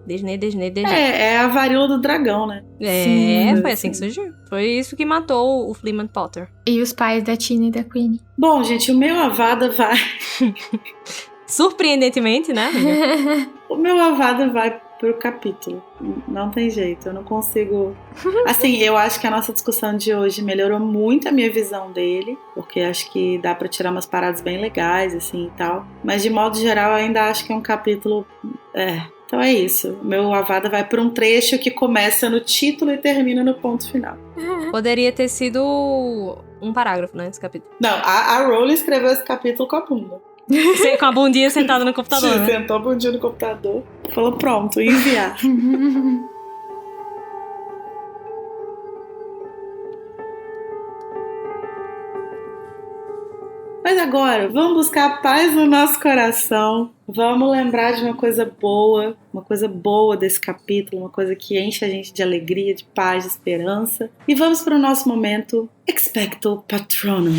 É a varíola do dragão, né? Sim, foi assim que surgiu. Foi isso que matou o Flea Potter. E os pais da Tina e da Queenie. Bom, gente, o meu Avada vai... Surpreendentemente, né, amiga? O meu Avada vai pro capítulo. Não tem jeito, eu não consigo... Assim, eu acho que a nossa discussão de hoje melhorou muito a minha visão dele, porque acho que dá pra tirar umas paradas bem legais, assim, e tal. Mas, de modo geral, eu ainda acho que é um capítulo... Então é isso. Meu Avada vai pra um trecho que começa no título e termina no ponto final. Poderia ter sido um parágrafo, né, esse capítulo. Não, a Rowling escreveu esse capítulo com a bunda. Com a bundinha sentada no computador, né? Sentou a bundinha no computador, falou pronto, enviar. Mas agora, vamos buscar paz no nosso coração. Vamos lembrar de uma coisa boa desse capítulo, uma coisa que enche a gente de alegria, de paz, de esperança. E vamos para o nosso momento Expecto Patronum.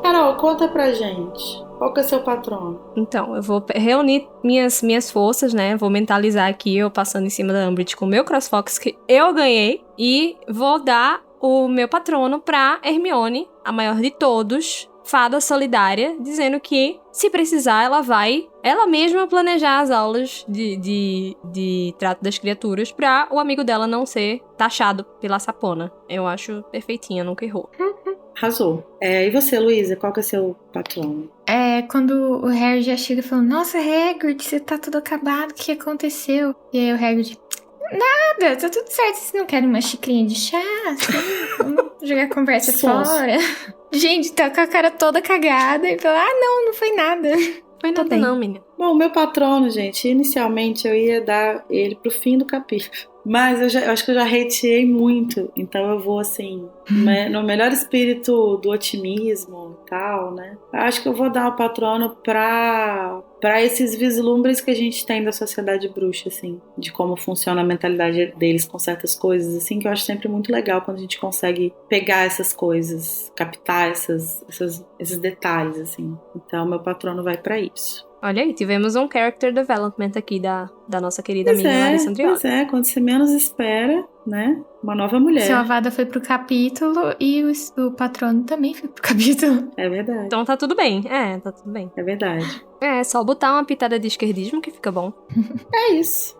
Carol, conta pra gente. Qual que é o seu patrono? Então, eu vou reunir minhas forças, né? Vou mentalizar aqui, eu passando em cima da Umbridge com o meu CrossFox que eu ganhei. E vou dar o meu patrono pra Hermione, a maior de todos, fada solidária, dizendo que, se precisar, ela vai, ela mesma, planejar as aulas de trato das criaturas pra o amigo dela não ser taxado pela sapona. Eu acho perfeitinha, nunca errou. Arrasou. E você, Luísa, qual que é o seu patrono? Quando o Harry já chega falando, nossa, Hagrid, você tá tudo acabado, o que aconteceu? E aí o Hagrid, nada, tá tudo certo, vocês não querem uma xicrinha de chá? Assim? Vamos jogar a conversa fora? Gente, tá com a cara toda cagada e fala, não foi nada. Foi nada não, menina. Bom, o meu patrono, gente, inicialmente eu ia dar ele pro fim do capítulo. Mas eu acho que eu já hateei muito, então eu vou assim, no melhor espírito do otimismo e tal, né? Eu acho que eu vou dar o patrono pra esses vislumbres que a gente tem da sociedade bruxa, assim, de como funciona a mentalidade deles com certas coisas, assim, que eu acho sempre muito legal quando a gente consegue pegar essas coisas, captar esses detalhes, assim. Então, meu patrono vai pra isso. Olha aí, tivemos um character development aqui da nossa querida amiga Larissa Andrioli. Pois quando você menos espera, né? Uma nova mulher. Seu Avada foi pro capítulo e o patrono também foi pro capítulo. É verdade. Então tá tudo bem. Tá tudo bem. É verdade. É só botar uma pitada de esquerdismo que fica bom. É isso.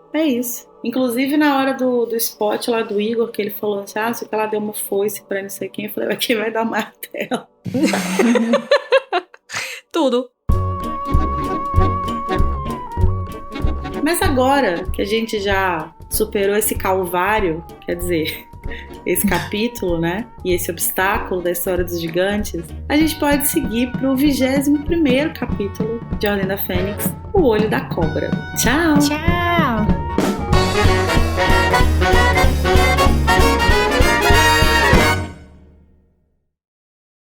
Inclusive, na hora do spot lá do Igor, que ele falou assim, se ela deu uma foice pra não sei quem, eu falei, quem vai dar martelo? Tudo. Mas agora que a gente já superou esse calvário, quer dizer, esse capítulo, né? E esse obstáculo da história dos gigantes, a gente pode seguir pro 21º capítulo de Ordem da Fênix, O Olho da Cobra. Tchau! Tchau!